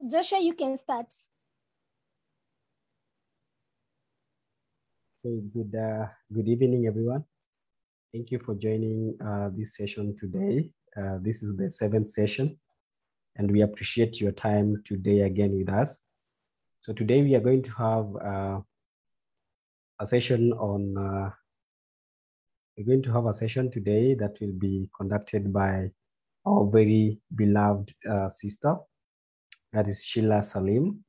Joshua, you can start. Okay, good evening, everyone. Thank you for joining this session today. This is the 7th session, and we appreciate your time today again with us. So today we are going to have a session on, we're going to have a session today that will be conducted by our very beloved sister, that is Shila Salim,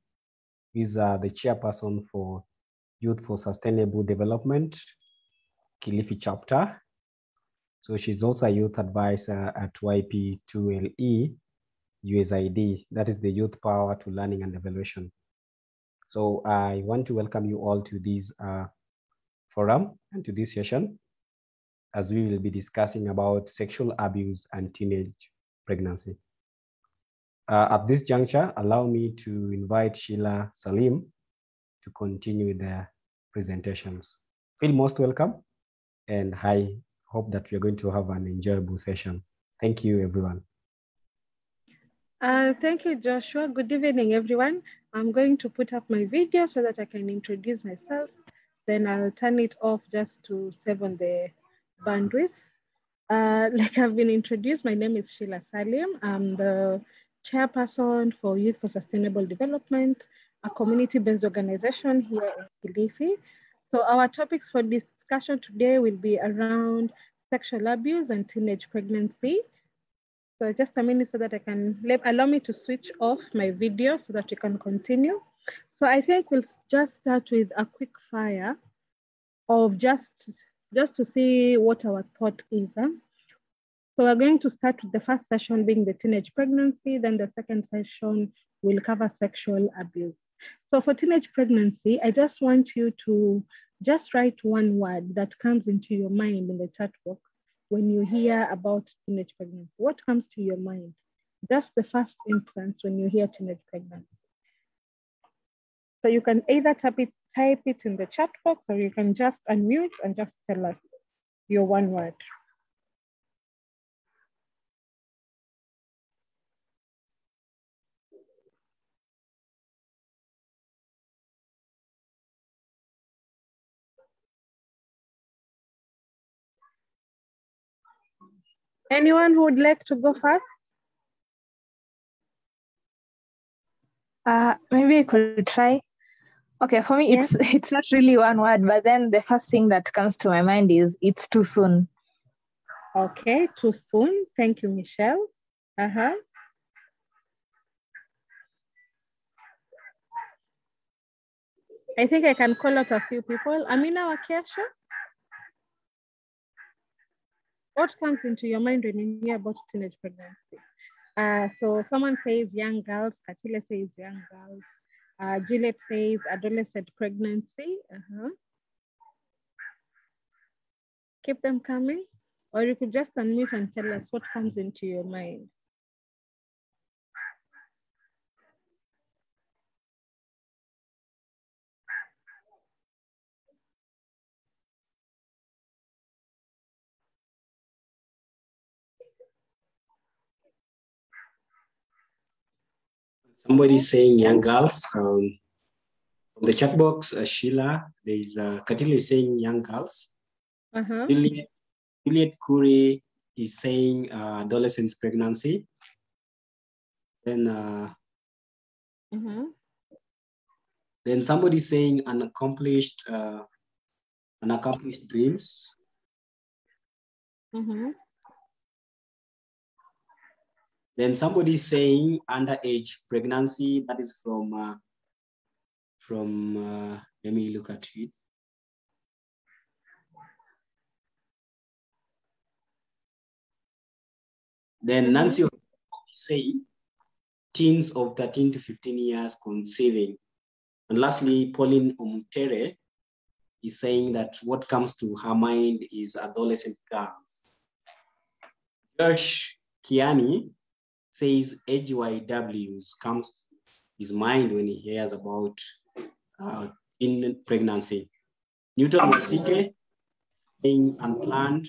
who is the chairperson for Youth for Sustainable Development, Kilifi chapter. So she's also a youth advisor at YP2LE, USAID, that is the Youth Power to Learning and Evaluation. So I want to welcome you all to this forum and to this session, as we will be discussing about sexual abuse and teenage pregnancy. At this juncture, allow me to invite Shila Salim to continue the presentations. Feel most welcome, and I hope that we're going to have an enjoyable session. Thank you, everyone. Thank you, Joshua. Good evening, everyone. I'm going to put up my video so that I can introduce myself. Then I'll turn it off just to save on the bandwidth. Like I've been introduced, my name is Shila Salim. I'm the chairperson for Youth for Sustainable Development, a community-based organization here in Kilifi. So our topics for discussion today will be around sexual abuse and teenage pregnancy. So just a minute so that I can, allow me to switch off my video so that we can continue. So I think we'll just start with a quick fire of just to see what our thought is. So we're going to start with the first session being the teenage pregnancy, then the second session will cover sexual abuse. So for teenage pregnancy, I just want you to just write one word that comes into your mind in the chat box when you hear about teenage pregnancy. What comes to your mind? That's the first instance when you hear teenage pregnancy. So you can either type it in the chat box, or you can just unmute and just tell us your one word. Anyone who would like to go first? Maybe I could try. Okay, for me, it's not really one word, but then the first thing that comes to my mind is it's too soon. Okay, too soon. Thank you, Michelle. I think I can call out a few people. Amina Wakiasha, what comes into your mind when you hear about teenage pregnancy? So someone says young girls, Katila says young girls, Juliet says adolescent pregnancy. Keep them coming, or you could just unmute and tell us what comes into your mind. Somebody saying young girls. From the chat box, Sheila, there is Katili saying young girls. Juliet Curry is saying adolescent pregnancy. Then then somebody saying unaccomplished dreams. Then somebody saying underage pregnancy. That is from let me look at it. Then Nancy is saying teens of 13 to 15 years conceiving. And lastly, Pauline Omutere is saying that what comes to her mind is adolescent girls. Josh Kiani says HYWs comes to his mind when he hears about teen pregnancy. Newton Wasike saying unplanned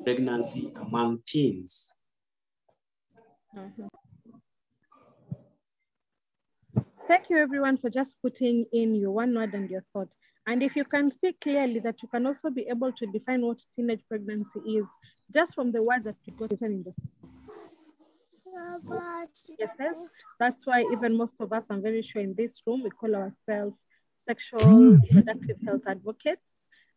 pregnancy among teens. Thank you everyone for just putting in your one word and your thought. And if you can see clearly that you can also be able to define what teenage pregnancy is just from the words that you got written in the yes, that's why even most of us, I'm very sure in this room, we call ourselves sexual reproductive health advocates.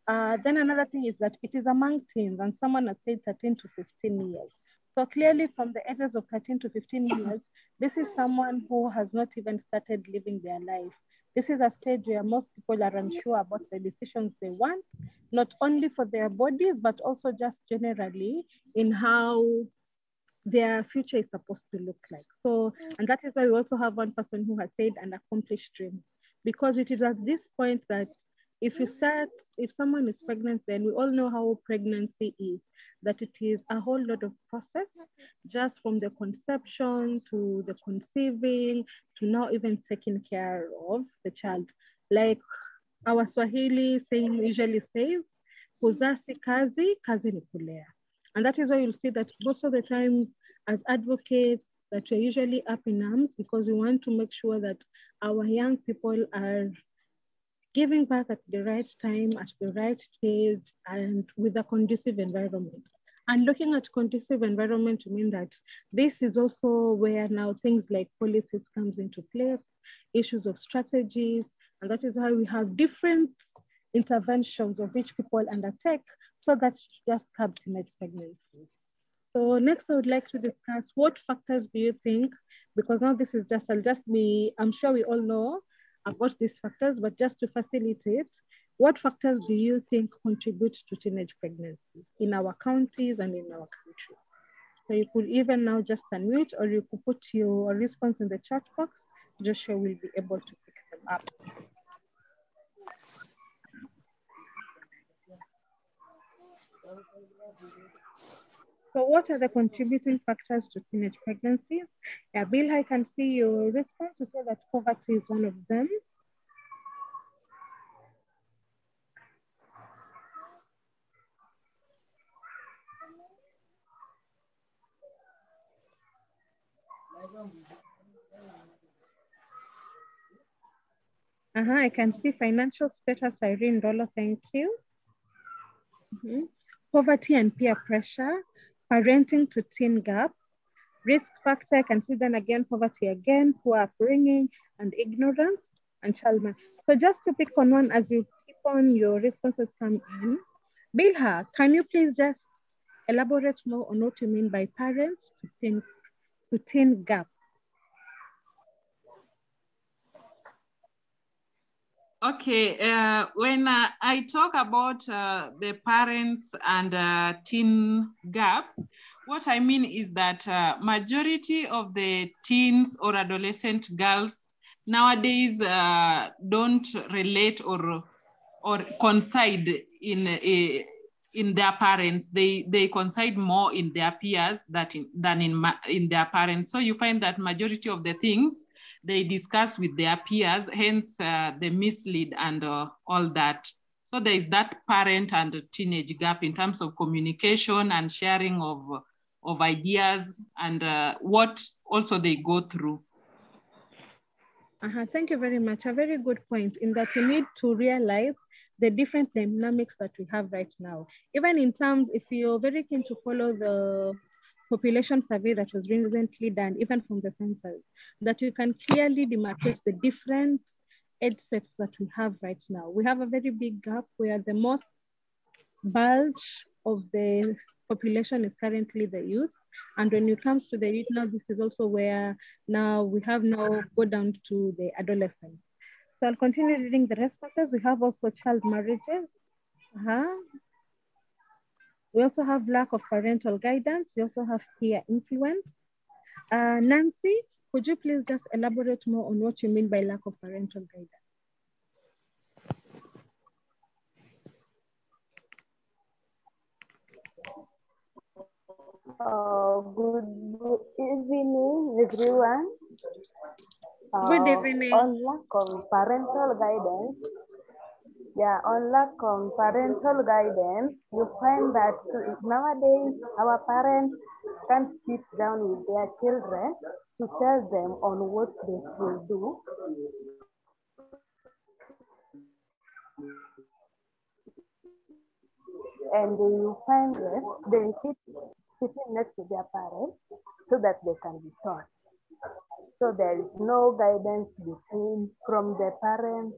Then another thing is that it is among teens, and someone has said 13 to 15 years. So clearly from the ages of 13 to 15 years, this is someone who has not even started living their life. This is a stage where most people are unsure about the decisions they want, not only for their bodies, but also just generally in how their future is supposed to look like. So, and that is why we also have one person who has said an accomplished dream, because it is at this point that if someone is pregnant, then we all know how pregnancy is, that it is a whole lot of process, just from the conception to the conceiving to now even taking care of the child. Like our Swahili saying usually says, kuzaa si kazi, kazi ni kulea. And that is why you'll see that most of the times as advocates that we're usually up in arms because we want to make sure that our young people are giving back at the right time, at the right stage, and with a conducive environment. And looking at conducive environment to mean that this is also where now things like policies comes into place, issues of strategies, and that is why we have different interventions of which people undertake so that just curb teenage pregnancies. So next I would like to discuss what factors do you think, because now this is just, I'm sure we all know about these factors, but just to facilitate, what factors do you think contribute to teenage pregnancies in our counties and in our country? So you could even now just unmute, or you could put your response in the chat box. Joshua will be able to pick them up. So what are the contributing factors to teenage pregnancies? Yeah, Bill, I can see your response. You say that poverty is one of them. I can see financial status, Irene Dolo, thank you. Poverty and peer pressure, parenting to teen gap, risk factor, I can see then again, poverty again, poor upbringing and ignorance and child marriage. So just to pick on one as you keep on your responses come in, Bilha, can you please just elaborate more on what you mean by parents to teen gap? Okay, when I talk about the parents and teen gap, what I mean is that majority of the teens or adolescent girls nowadays don't relate or confide in their parents. They confide more in their peers than in their parents. So you find that majority of the things they discuss with their peers, hence the mislead and all that. So there is that parent and teenage gap in terms of communication and sharing of ideas and what also they go through. Thank you very much. A very good point in that we need to realize the different dynamics that we have right now. Even in terms, if you're very keen to follow the population survey that was recently done, even from the census, that you can clearly demarcate the different age sets that we have right now. We have a very big gap where the most bulge of the population is currently the youth. And when it comes to the youth now, this is also where now we have now go down to the adolescents. So I'll continue reading the responses. We have also child marriages. We also have lack of parental guidance. We also have peer influence. Nancy, could you please just elaborate more on what you mean by lack of parental guidance? Good evening, everyone. Good evening. On lack of parental guidance, you find that nowadays our parents can't sit down with their children to tell them on what they should do. And you find that they sit sitting next to their parents so that they can be taught. So there is no guidance from the parents,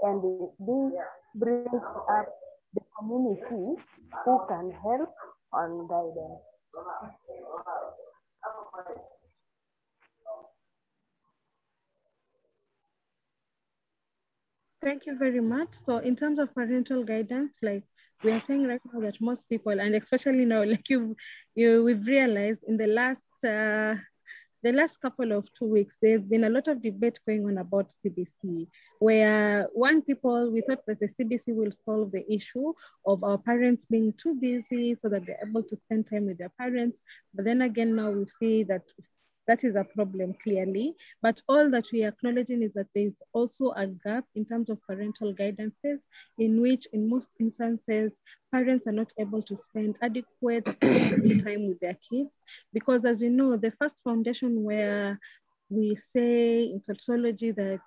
and this brings up the community who can help on guidance. Thank you very much. So in terms of parental guidance, like we are saying right now that most people, and especially now, like we've realized in the last couple of 2 weeks, there's been a lot of debate going on about CBC, where we thought that the CBC will solve the issue of our parents being too busy so that they're able to spend time with their parents. But then again, now we see that that is a problem clearly, but all that we are acknowledging is that there's also a gap in terms of parental guidances, in which in most instances, parents are not able to spend adequate quality time with their kids. Because as you know, the first foundation where we say in sociology that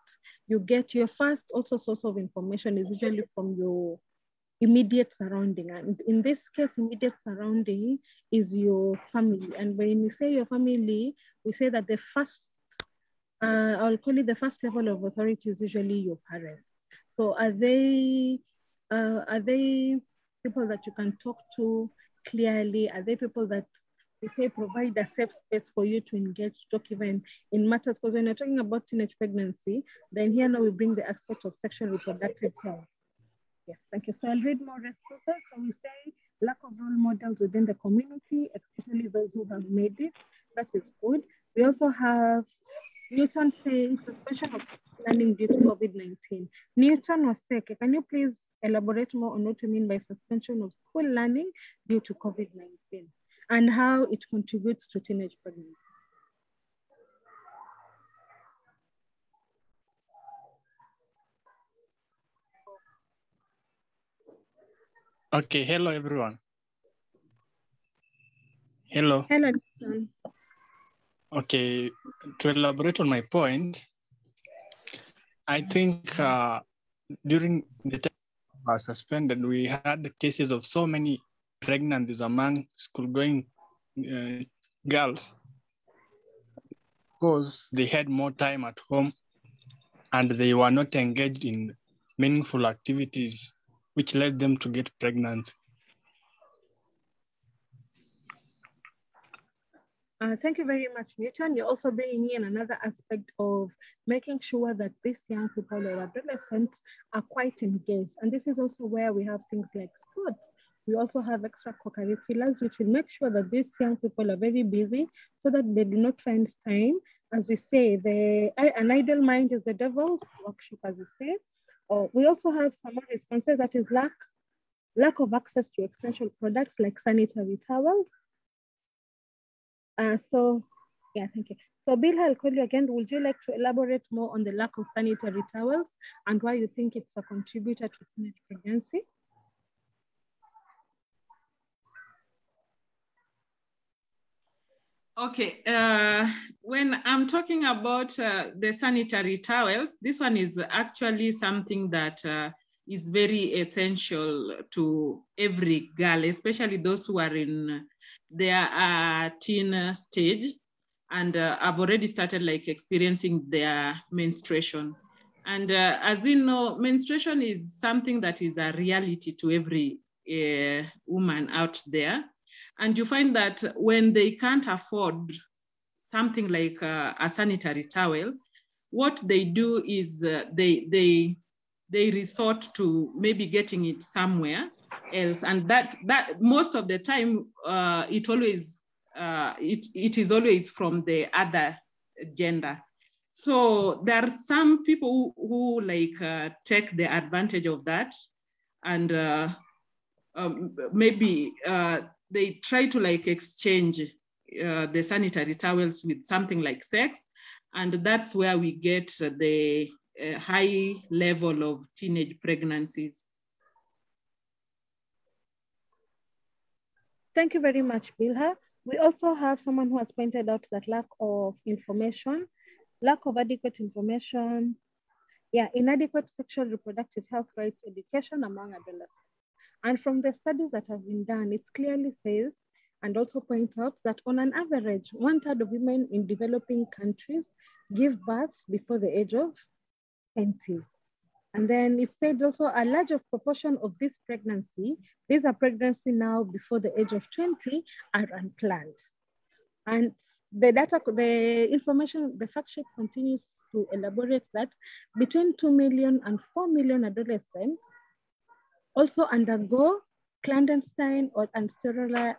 you get your first also source of information is usually from your immediate surrounding. And in this case, immediate surrounding is your family. And when we say your family, we say that the first, I'll call it the first level of authority is usually your parents. So are they people that you can talk to clearly? Are they people that we say provide a safe space for you to engage, to talk even in matters? Because when you're talking about teenage pregnancy, then here now we bring the aspect of sexual reproductive health. Yes, thank you. So I'll read more responses. So we say lack of role models within the community, especially those who have made it. That is good. We also have Newton saying suspension of learning due to COVID-19. Newton or Seke, can you please elaborate more on what you mean by suspension of school learning due to COVID-19 and how it contributes to teenage pregnancy? Okay, hello everyone. Hello. Hello. Okay, to elaborate on my point, I think during the time I was suspended, we had cases of so many pregnancies among school-going girls because they had more time at home and they were not engaged in meaningful activities, which led them to get pregnant. Thank you very much, Newton. You're also bringing in another aspect of making sure that these young people or adolescents are quite engaged. And this is also where we have things like sports. We also have extracurriculars, which will make sure that these young people are very busy so that they do not find time. As we say, an idle mind is the devil's workshop, as we say. We also have some more responses, that is lack of access to essential products like sanitary towels. Yeah, thank you. So Bill, I'll call you again. Would you like to elaborate more on the lack of sanitary towels and why you think it's a contributor to teenage pregnancy? Okay, when I'm talking about the sanitary towels, this one is actually something that is very essential to every girl, especially those who are in their teen stage and have already started like experiencing their menstruation. And as we know, menstruation is something that is a reality to every woman out there. And you find that when they can't afford something like a sanitary towel, what they do is they resort to maybe getting it somewhere else, and that most of the time it is always from the other gender. So there are some people who like take the advantage of that, and maybe they try to like exchange the sanitary towels with something like sex, and that's where we get the high level of teenage pregnancies. Thank you very much, Bilha. We also have someone who has pointed out that lack of information, lack of adequate information, inadequate sexual reproductive health rights education among adolescents. And from the studies that have been done, it clearly says and also points out that on an average, 1/3 of women in developing countries give birth before the age of 20. And then it said also a larger proportion of this pregnancy, these are pregnancy now before the age of 20, are unplanned. And the data, the information, the fact sheet continues to elaborate that between 2 million and 4 million adolescents also undergo clandestine or unsterile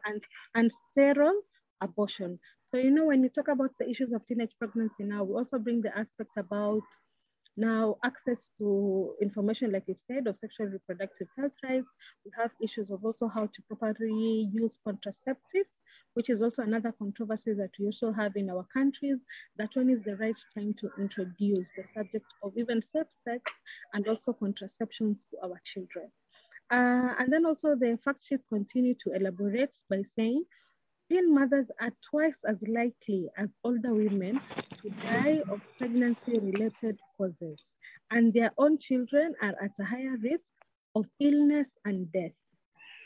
abortion. So, you know, when you talk about the issues of teenage pregnancy now, we also bring the aspect about now access to information, like you said, of sexual reproductive health rights. We have issues of also how to properly use contraceptives, which is also another controversy that we also have in our countries, that when is the right time to introduce the subject of even safe sex and also contraceptions to our children. And then also the fact sheet continue to elaborate by saying, teen mothers are twice as likely as older women to die of pregnancy-related causes, and their own children are at a higher risk of illness and death.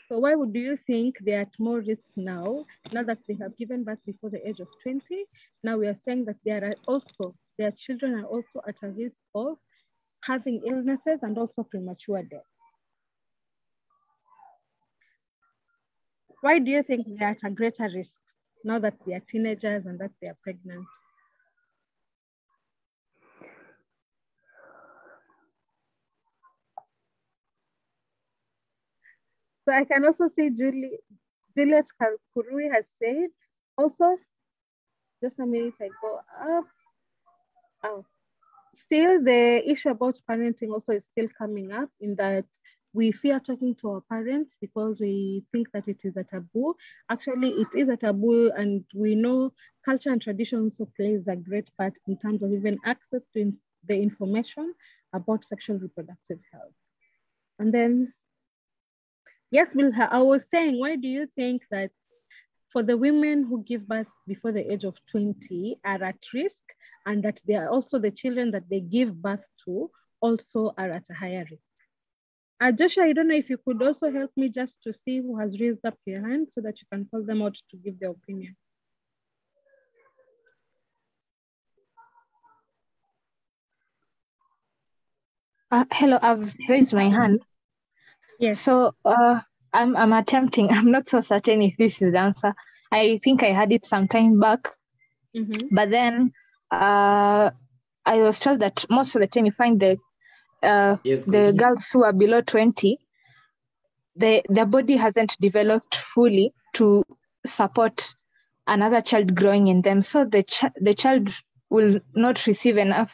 So why would you think they are at more risk now that they have given birth before the age of 20? Now we are saying that their children are also at a risk of having illnesses and also premature death. Why do you think they are at a greater risk now that they are teenagers and that they are pregnant? So I can also see Juliet Kurui has said, also, just a minute I go up. Oh, still the issue about parenting also is still coming up, in that we fear talking to our parents because we think that it is a taboo. Actually, it is a taboo, and we know culture and tradition also plays a great part in terms of even access to the information about sexual reproductive health. And then, yes, Wilha, I was saying, why do you think that for the women who give birth before the age of 20 are at risk, and that they are also the children that they give birth to also are at a higher risk? Joshua, I don't know if you could also help me just to see who has raised up their hand so that you can call them out to give their opinion. Hello, I've raised my hand. Yes. So I'm attempting, I'm not so certain if this is the answer. I think I had it some time back, but then I was told that most of the time you find the girls who are below 20, their body hasn't developed fully to support another child growing in them. So the child will not receive enough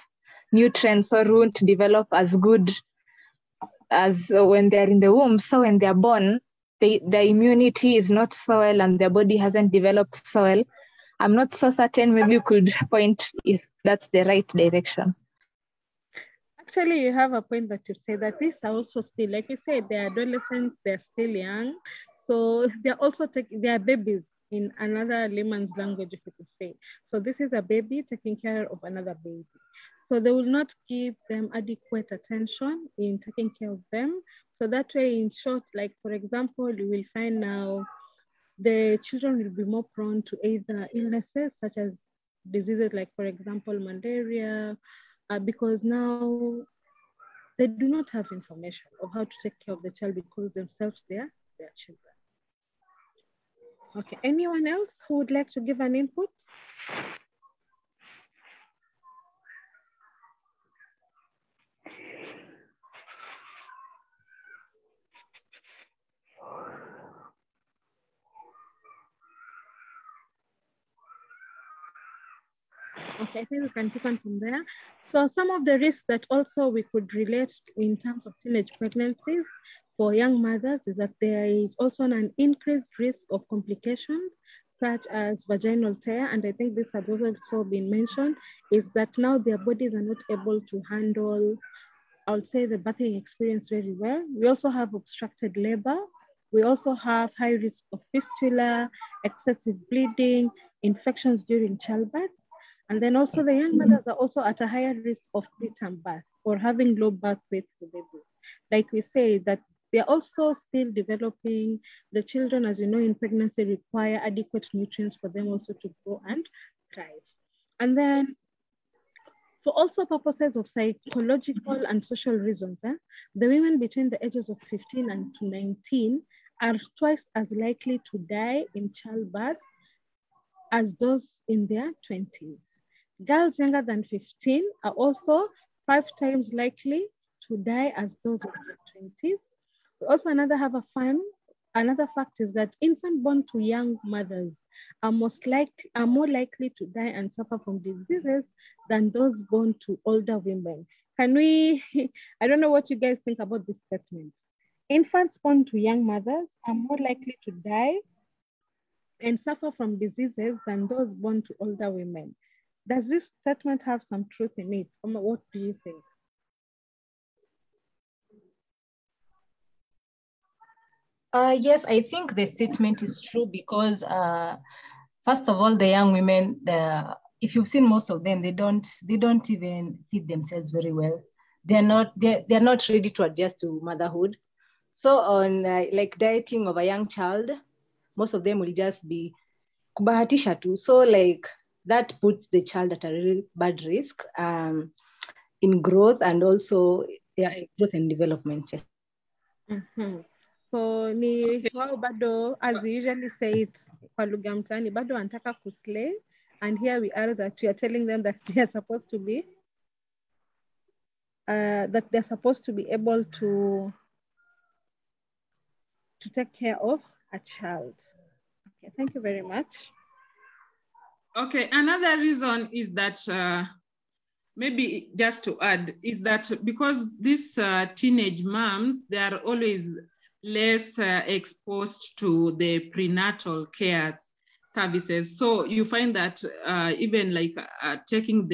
nutrients or won't develop as good as when they're in the womb. So when they're born, the immunity is not so well and their body hasn't developed so well. I'm not so certain, maybe you could point if that's the right direction. Actually, you have a point that you say that these are also still, like you said, they're adolescents, they're still young. So they're also they're babies in another layman's language, if you could say. So this is a baby taking care of another baby. So they will not give them adequate attention in taking care of them. So that way, in short, like for example, you will find now the children will be more prone to either illnesses such as diseases like, for example, malaria, because now they do not have information of how to take care of the child because themselves they are their children. Okay, anyone else who would like to give an input? Okay, I think we can keep on from there. So some of the risks that also we could relate in terms of teenage pregnancies for young mothers is that there is also an increased risk of complications such as vaginal tear. And I think this has also been mentioned, is that now their bodies are not able to handle, I would say, the birthing experience very well. We also have obstructed labor, We also have high risk of fistula, excessive bleeding, infections during childbirth. And then also the young mothers are also at a higher risk of preterm birth or having low birth weight for babies. Like we say that they're also still developing. The children, as you know, in pregnancy require adequate nutrients for them also to grow and thrive. And then for also purposes of psychological and social reasons, the women between the ages of 15 and to 19 are twice as likely to die in childbirth as those in their 20s. Girls younger than 15 are also 5 times likely to die as those in their 20s. We also another fact is that infants born to young mothers are more likely to die and suffer from diseases than those born to older women. I don't know what you guys think about this statement. Infants born to young mothers are more likely to die and suffer from diseases than those born to older women. Does this statement have some truth in it? What do you think? Yes, I think the statement is true because first of all, the young women, if you've seen most of them, they don't even feed themselves very well. They're not ready to adjust to motherhood. So on like dieting of a young child, most of them will just be kubahatisha tu. So like that puts the child at a really bad risk in growth and also in growth and development. Mm-hmm. So ni wao bado, as we usually say it kwa lugha mtaani, bado wanataka kuslay, and here we are that we are telling them that they are supposed to be able to take care of a child. Okay, thank you very much. Okay, another reason is that maybe just to add is that because these teenage moms, they are always less exposed to the prenatal care services. So you find that even like taking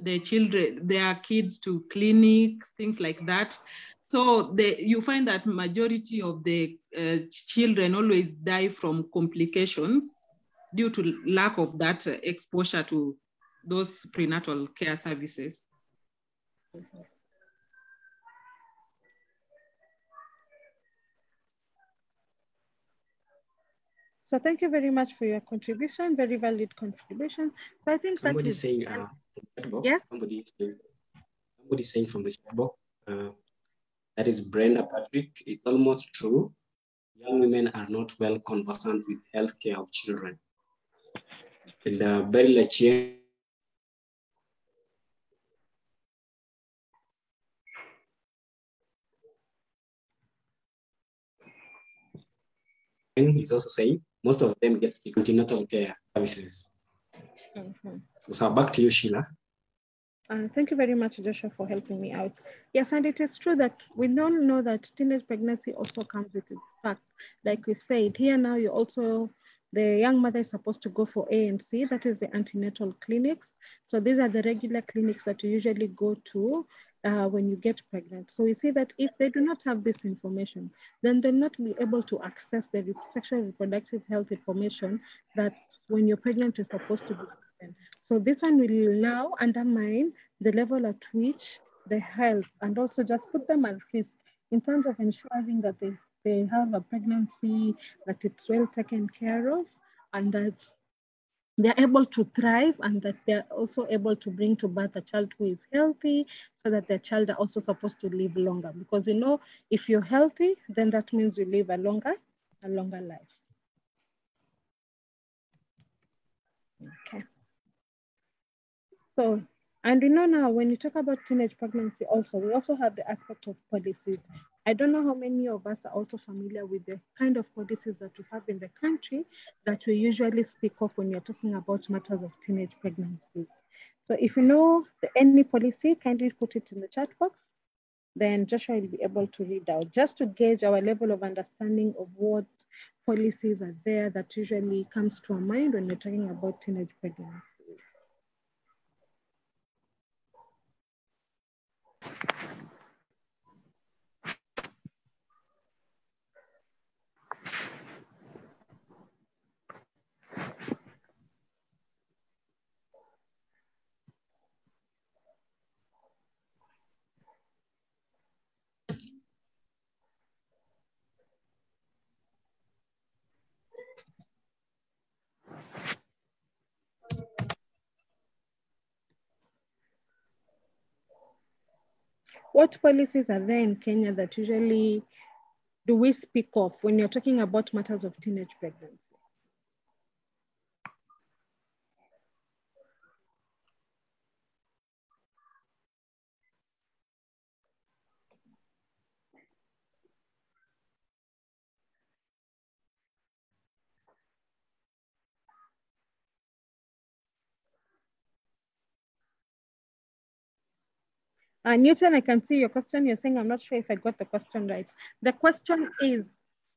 their kids to clinic, things like that. So you find that majority of the children always die from complications due to lack of that exposure to those prenatal care services. Mm-hmm. So thank you very much for your contribution, very valid contribution. So I think somebody saying, yes. Somebody saying from the chat box, that is Brenda Patrick. It's almost true. Young women are not well conversant with healthcare of children. And Berry Lachien is also saying most of them get the antenatal care services. Mm-hmm. So back to you, Sheila. Thank you very much, Joshua, for helping me out. Yes, and it is true that we don't know that teenage pregnancy also comes with its fact. Like we've said, here now the young mother is supposed to go for ANC, that is the antenatal clinics. So these are the regular clinics that you usually go to when you get pregnant. So we see that if they do not have this information, then they'll not be able to access the sexual reproductive health information that when you're pregnant, you're supposed to be given. So this one will now undermine the level at which the health and also just put them at risk in terms of ensuring that they have a pregnancy, that it's well taken care of, and that they're able to thrive, and that they're also able to bring to birth a child who is healthy, so that their child are also supposed to live longer. Because you know, if you're healthy, then that means you live a longer life. Okay. So, and you know now, when you talk about teenage pregnancy also, we also have the aspect of policies. I don't know how many of us are also familiar with the kind of policies that we have in the country that we usually speak of when you're talking about matters of teenage pregnancies. So if you know any policy, kindly put it in the chat box. Then Joshua will be able to read out, just to gauge our level of understanding of what policies are there that usually comes to our mind when we're talking about teenage pregnancy. What policies are there in Kenya that usually do we speak of when you're talking about matters of teenage pregnancy? Newton, I can see your question. You're saying, I'm not sure if I got the question right. The question is,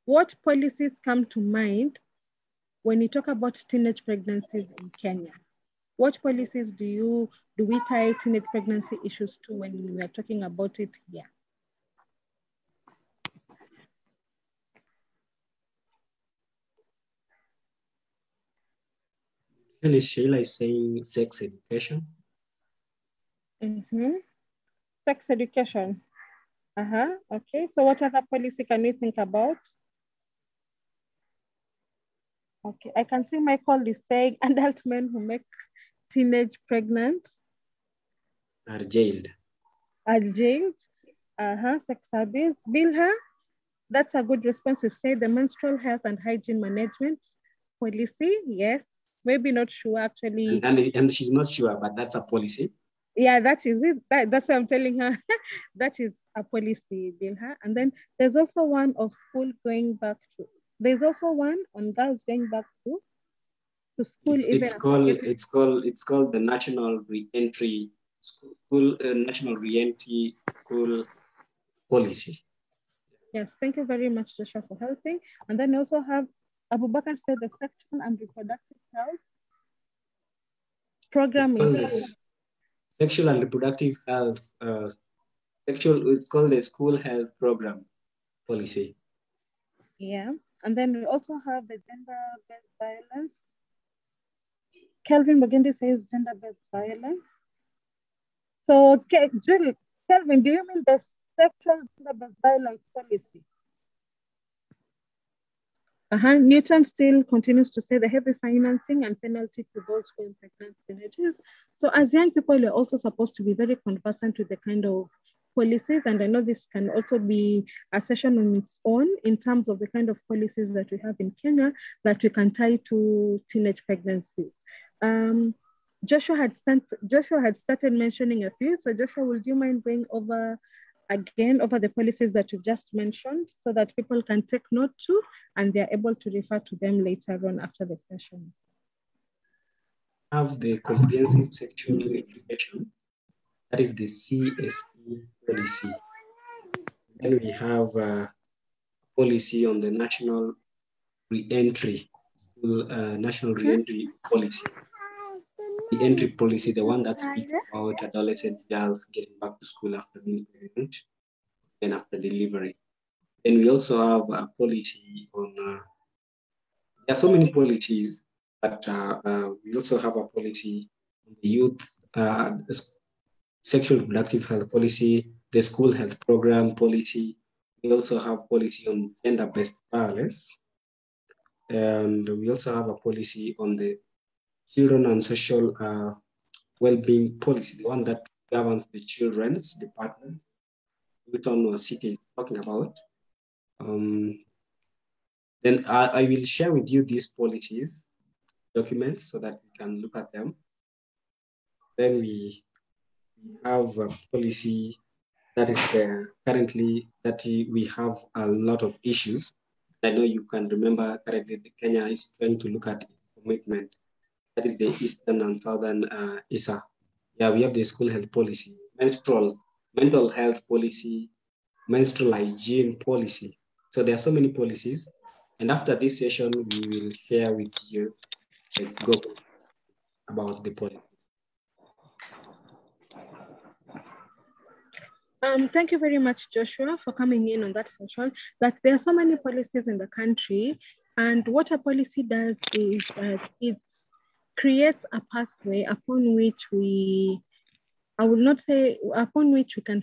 what policies come to mind when you talk about teenage pregnancies in Kenya? What policies do we tie teenage pregnancy issues to when we are talking about it here? Shila is saying sex education. Sex education. Okay, so what other policy can we think about? Okay, I can see Michael is saying adult men who make teenage pregnant are jailed. Sex abuse. Bilha, that's a good response. You say the menstrual health and hygiene management policy. Yes, maybe not sure actually. And she's not sure, but that's a policy. Yeah, that is it. That's what I'm telling her. That is a policy, Bilha. And then there's also one of school going back to. There's also one on girls going back to school. It's called the National Reentry National Reentry School Policy. Yes, thank you very much, Joshua, for helping. And then we also have Abubakar said the sexual and reproductive health program. Sexual and reproductive health. It's called the school health program policy. Yeah, and then we also have the gender-based violence. Kelvin Mugendi says gender-based violence. So, Kelvin, do you mean the sexual gender-based violence policy? Newton still continues to say the heavy financing and penalty to those who impregnate teenagers. So as young people, you're also supposed to be very conversant with the kind of policies. And I know this can also be a session on its own in terms of the kind of policies that we have in Kenya that we can tie to teenage pregnancies. Joshua had started mentioning a few. So Joshua, would you mind going over the policies that you just mentioned so that people can take note to and they're able to refer to them later on after the session? Have the comprehensive sexual education, that is the CSE policy. Then we have a policy on the national reentry policy. The entry policy, the one that speaks about adolescent girls getting back to school after being pregnant and after delivery. And we also have a policy on, there are so many policies, but we also have a policy on the youth, sexual reproductive health policy, the school health program policy. We also have policy on gender-based violence. And we also have a policy on the children and social well-being policy, the one that governs the children's department, which one was CK talking about. Then I will share with you these policies documents so that we can look at them. Then we have a policy that is currently that we have a lot of issues. I know you can remember currently Kenya is trying to look at commitment. That is the Eastern and Southern ISA. Yeah, we have the school health policy, mental health policy, menstrual hygiene policy. So there are so many policies. And after this session, we will share with you about the policy. Thank you very much, Joshua, for coming in on that session. That there are so many policies in the country, and what a policy does is that it creates a pathway upon which we can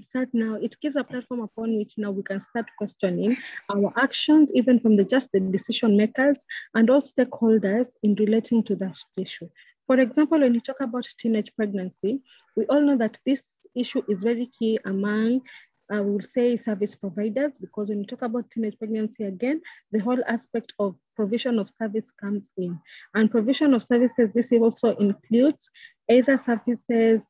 start now. It gives a platform upon which now we can start questioning our actions, even from the decision makers and all stakeholders in relating to that issue. For example, when you talk about teenage pregnancy, we all know that this issue is very key among, I would say, service providers, because when you talk about teenage pregnancy, again, the whole aspect of provision of service comes in. And provision of services, this also includes either services,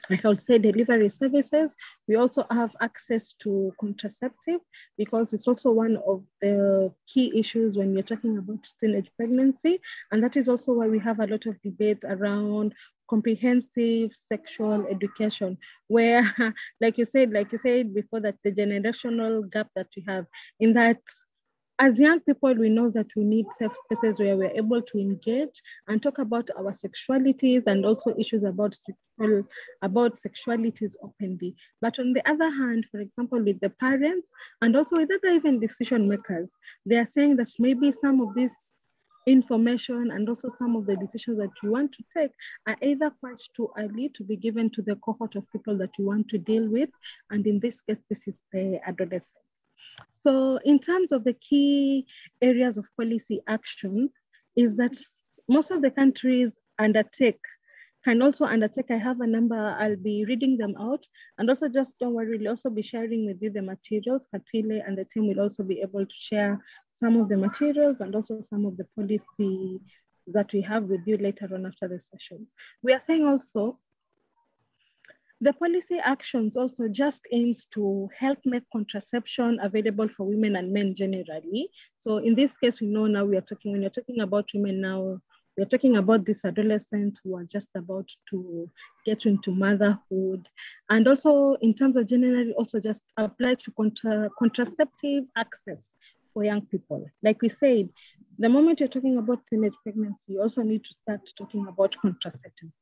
like I would say delivery services. We also have access to contraceptive, because it's also one of the key issues when you're talking about teenage pregnancy. And that is also why we have a lot of debate around comprehensive sexual education, where, like you said before, that the generational gap that we have, in that as young people, we know that we need safe spaces where we're able to engage and talk about our sexualities and also issues about sexualities openly. But on the other hand, for example, with the parents and also with other even decision makers, they are saying that maybe some of this information and also some of the decisions that you want to take are either quite too early to be given to the cohort of people that you want to deal with. And in this case, this is the adolescents. So in terms of the key areas of policy actions, is that most of the countries can also undertake. I have a number, I'll be reading them out. And also just don't worry, we'll also be sharing with you the materials. Katile and the team will also be able to share some of the materials and also some of the policy that we have with you later on after the session. We are saying also, the policy actions also just aims to help make contraception available for women and men generally. So in this case, we know now when you're talking about women now, we're talking about these adolescents who are just about to get into motherhood. And also in terms of generally also just apply to contraceptive access for young people. Like we said, the moment you're talking about teenage pregnancy, you also need to start talking about contraceptives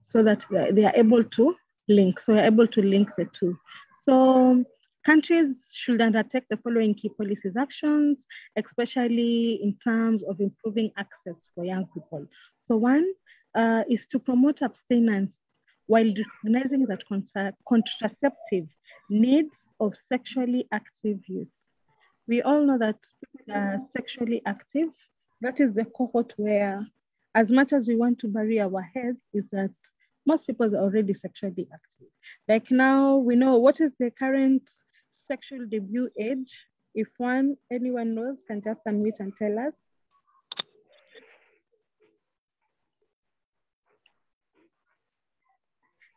so that they are able to link. So we're able to link the two. So countries should undertake the following key policies actions, especially in terms of improving access for young people. So one is to promote abstinence while recognizing that contraceptive needs of sexually active youth. We all know that people are sexually active. That is the cohort where, as much as we want to bury our heads, is that most people are already sexually active. Like now we know what is the current sexual debut age. If anyone knows, can just unmute and tell us.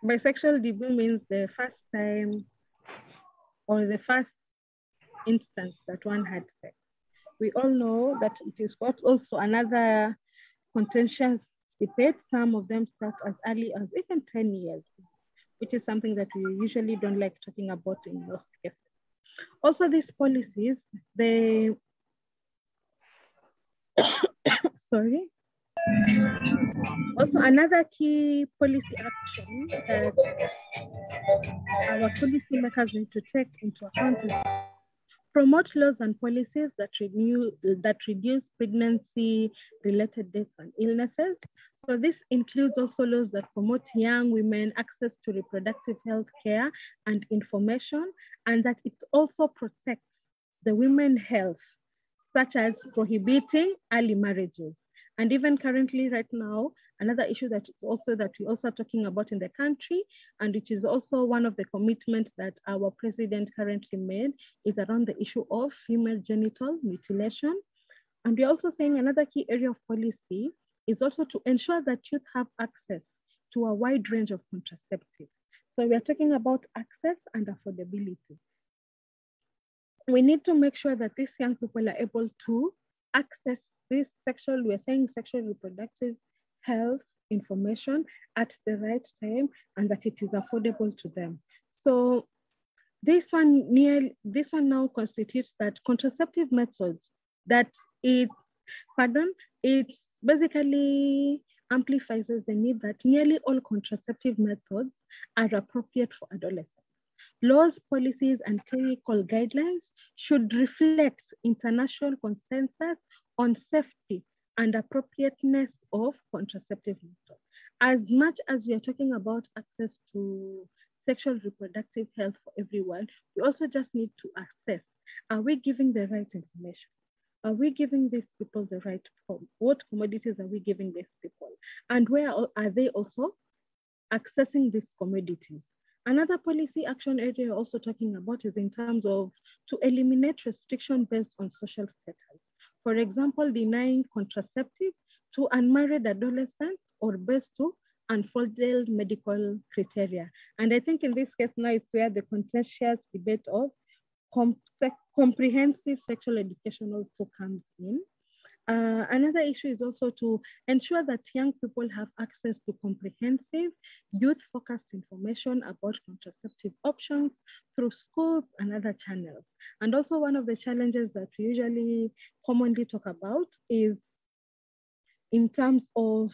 By sexual debut means the first time or the first instance that one had sex. We all know that it is what also another contentious debate. Some of them start as early as even 10 years, which is something that we usually don't like talking about in most cases. Also, these policies, they, sorry. Also, another key policy action that our policy makers need to take into account is promote laws and policies that reduce pregnancy-related deaths and illnesses. So this includes also laws that promote young women access to reproductive health care and information, and that it also protects the women's health, such as prohibiting early marriages. And even currently right now, another issue that we also are talking about in the country, and which is also one of the commitments that our president currently made, is around the issue of female genital mutilation. And we're also saying another key area of policy is also to ensure that youth have access to a wide range of contraceptives. So we are talking about access and affordability. We need to make sure that these young people are able to access this sexual reproductive health information at the right time, and that it is affordable to them. So this one now constitutes that contraceptive methods that it basically amplifies the need that nearly all contraceptive methods are appropriate for adolescents. Laws, policies, and clinical guidelines should reflect international consensus on safety and appropriateness of contraceptive methods. As much as we are talking about access to sexual reproductive health for everyone, we also just need to assess, are we giving the right information? Are we giving these people the right form? What commodities are we giving these people? And where are they also accessing these commodities. Another policy action area also talking about is in terms of to eliminate restriction based on social status. For example, denying contraceptive to unmarried adolescents or based to unfulfilled medical criteria. And I think in this case now it's where the contentious debate of comprehensive sexual education also comes in. Another issue is also to ensure that young people have access to comprehensive, youth-focused information about contraceptive options through schools and other channels. And also one of the challenges that we usually commonly talk about is in terms of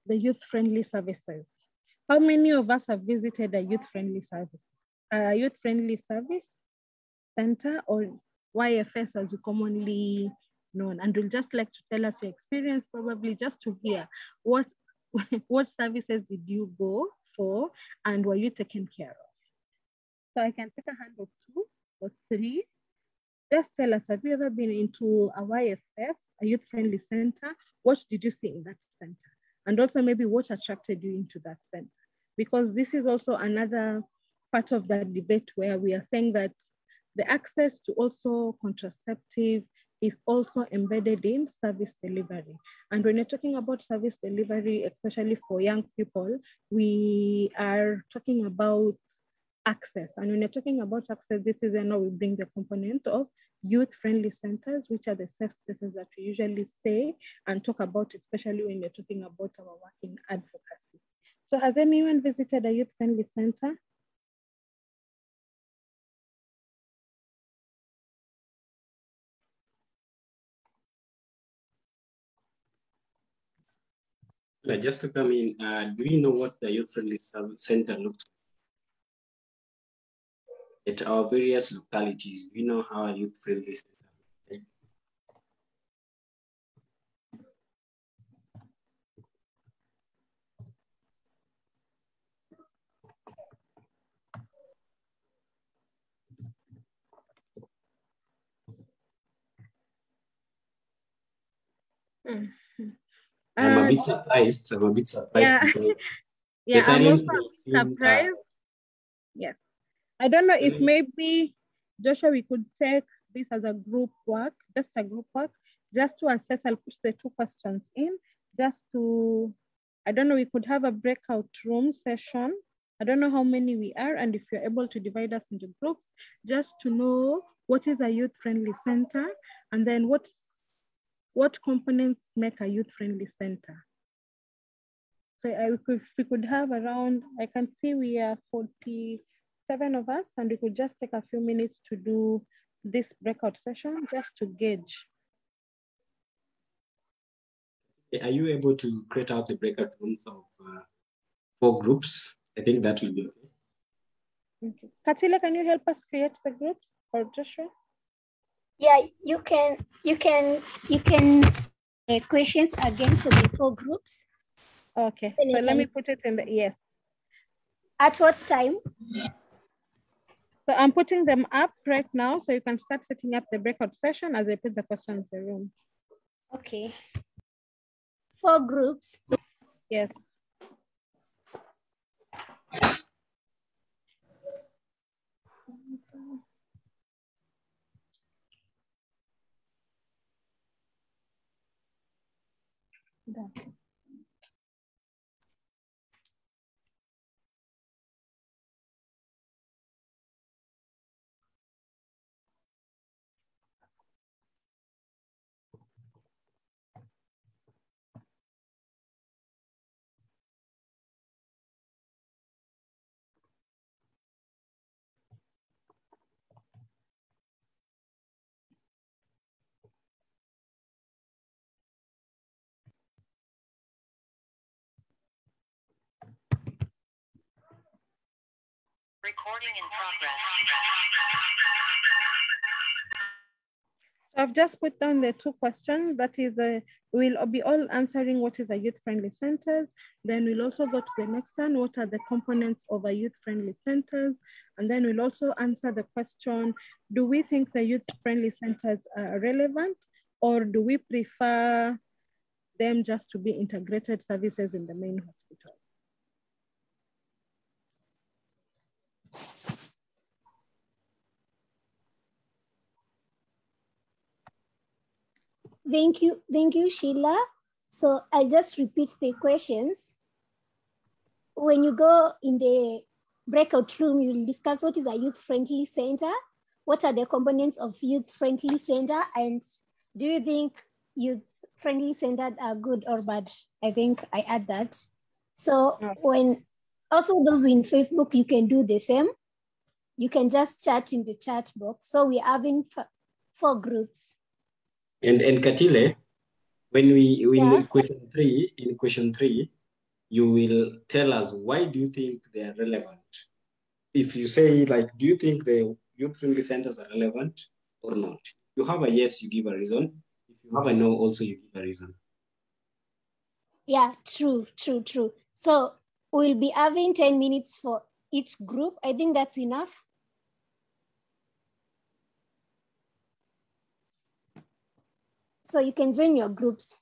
the youth-friendly services. How many of us have visited a youth-friendly service? A youth-friendly service center, or YFS as you commonly known? And we'll just like to tell us your experience, probably just to hear what services did you go for and were you taken care of? So I can take a hand of 2 or 3. Just tell us, have you ever been into a YFS, a youth-friendly center? What did you see in that center? And also maybe what attracted you into that center? Because this is also another part of that debate where we are saying that the access to also contraceptive is also embedded in service delivery. And when you're talking about service delivery, especially for young people, we are talking about access. And when you're talking about access, this is when we bring the component of youth-friendly centers, which are the safe spaces that we usually say and talk about, especially when you're talking about our work in advocacy. So has anyone visited a youth-friendly center? Just to come in, do you know what the youth-friendly center looks like at our various localities? Do you know how a youth-friendly center looks like? Mm-hmm. I'm a bit surprised. Yeah, because yeah, I'm also seem, surprised. Yes. I don't know if maybe, Joshua, we could take this as a group work, just a group work, just to assess. I'll put the 2 questions in, just to, I don't know, we could have a breakout room session. I don't know how many we are, and if you're able to divide us into groups, just to know what is a youth-friendly center, and then what components make a youth-friendly center. So we could have around, I can see we are 47 of us, and we could just take a few minutes to do this breakout session just to gauge. Are you able to create out the breakout rooms of 4 groups? I think that will be okay. Okay. Katila, can you help us create the groups, or Joshua? Yeah, you can questions again for the 4 groups. Okay, so let me put it in the, yes. At what time? So I'm putting them up right now, so you can start setting up the breakout session as I put the questions in the room. Okay. 4 groups. Yes. Done. Recording in progress. So I've just put down the 2 questions. That is, we'll be all answering what is a youth-friendly centers. Then we'll also go to the next one, what are the components of a youth-friendly centers? And then we'll also answer the question, do we think the youth-friendly centers are relevant, or do we prefer them just to be integrated services in the main hospital? Thank you, Sheila. So I'll just repeat the questions. When you go in the breakout room, you'll discuss what is a youth-friendly center, what are the components of youth-friendly center, and do you think youth-friendly centers are good or bad? I think I add that. So when also those in Facebook, you can do the same. You can just chat in the chat box. So we're having 4 groups. And Katile, when in question three, you will tell us why do you think they are relevant? If you say like, do you think the youth-friendly centers are relevant or not? You have a yes, you give a reason. If you have a no, also you give a reason. Yeah, true. So we'll be having 10 minutes for each group. I think that's enough. So you can join your groups.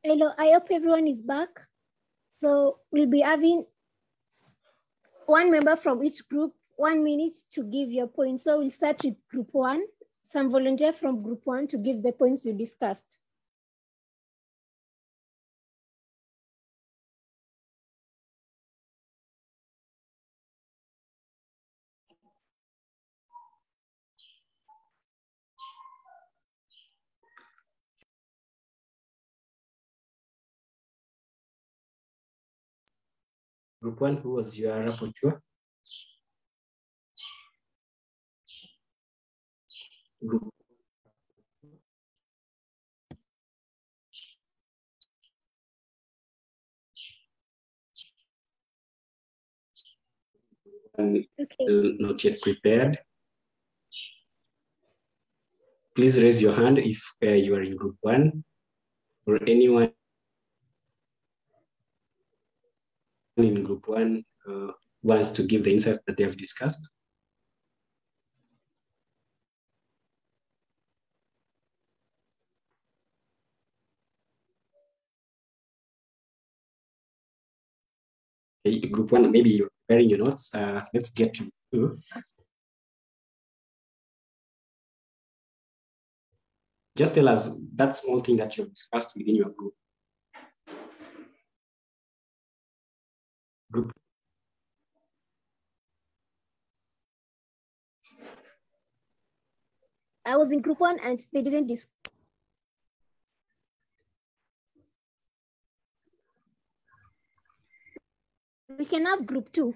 Hello, I hope everyone is back. So we'll be having one member from each group, 1 minute to give your points. So we'll start with group 1. Some volunteer from group 1 to give the points you discussed. Group 1, who was your rapporteur? Group not yet prepared. Please raise your hand if you are in group 1 or anyone in group 1 wants to give the insights that they have discussed. Okay, group 1, maybe you're preparing your notes. Let's get to 2. Just tell us that small thing that you've discussed within your group. I was in group 1 and they didn't discuss. We can have group 2.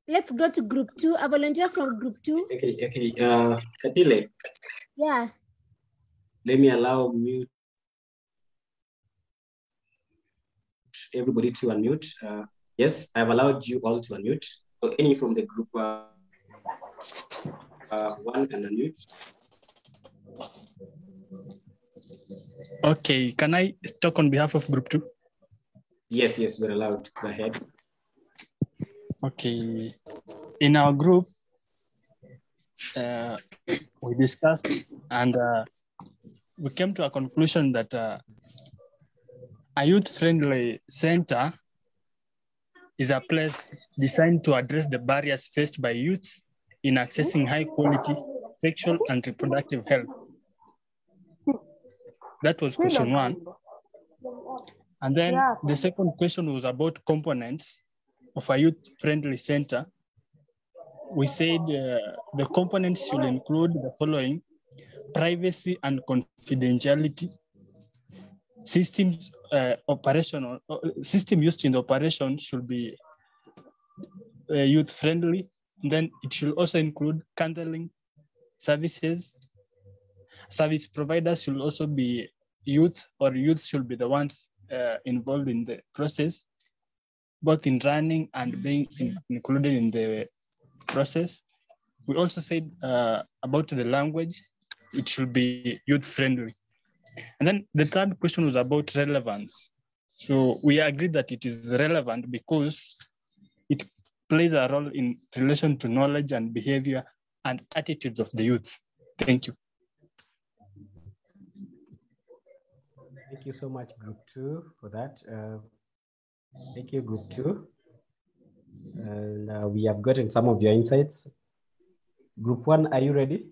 Let's go to group 2. A volunteer from group 2. Okay. Katile. Yeah. Let me allow mute everybody to unmute. Yes, I've allowed you all to unmute. So any from the group 1 can unmute. Okay, can I talk on behalf of group 2? Yes, we're allowed. Go ahead. Okay, in our group, we discussed and we came to a conclusion that a youth-friendly center is a place designed to address the barriers faced by youth in accessing high-quality sexual and reproductive health. That was question 1. And then the second question was about components of a youth-friendly center. We said the components should include the following: privacy and confidentiality, systems system used in the operation should be youth-friendly. Then it should also include counseling services. Service providers should also be youth, or youth should be the ones involved in the process, both in running and being included in the process. We also said about the language, it should be youth-friendly. And then the third question was about relevance. So we agreed that it is relevant because it plays a role in relation to knowledge and behavior and attitudes of the youth. Thank you. Thank you so much, Group 2, for that. Thank you, Group 2. And we have gotten some of your insights. Group 1, are you ready?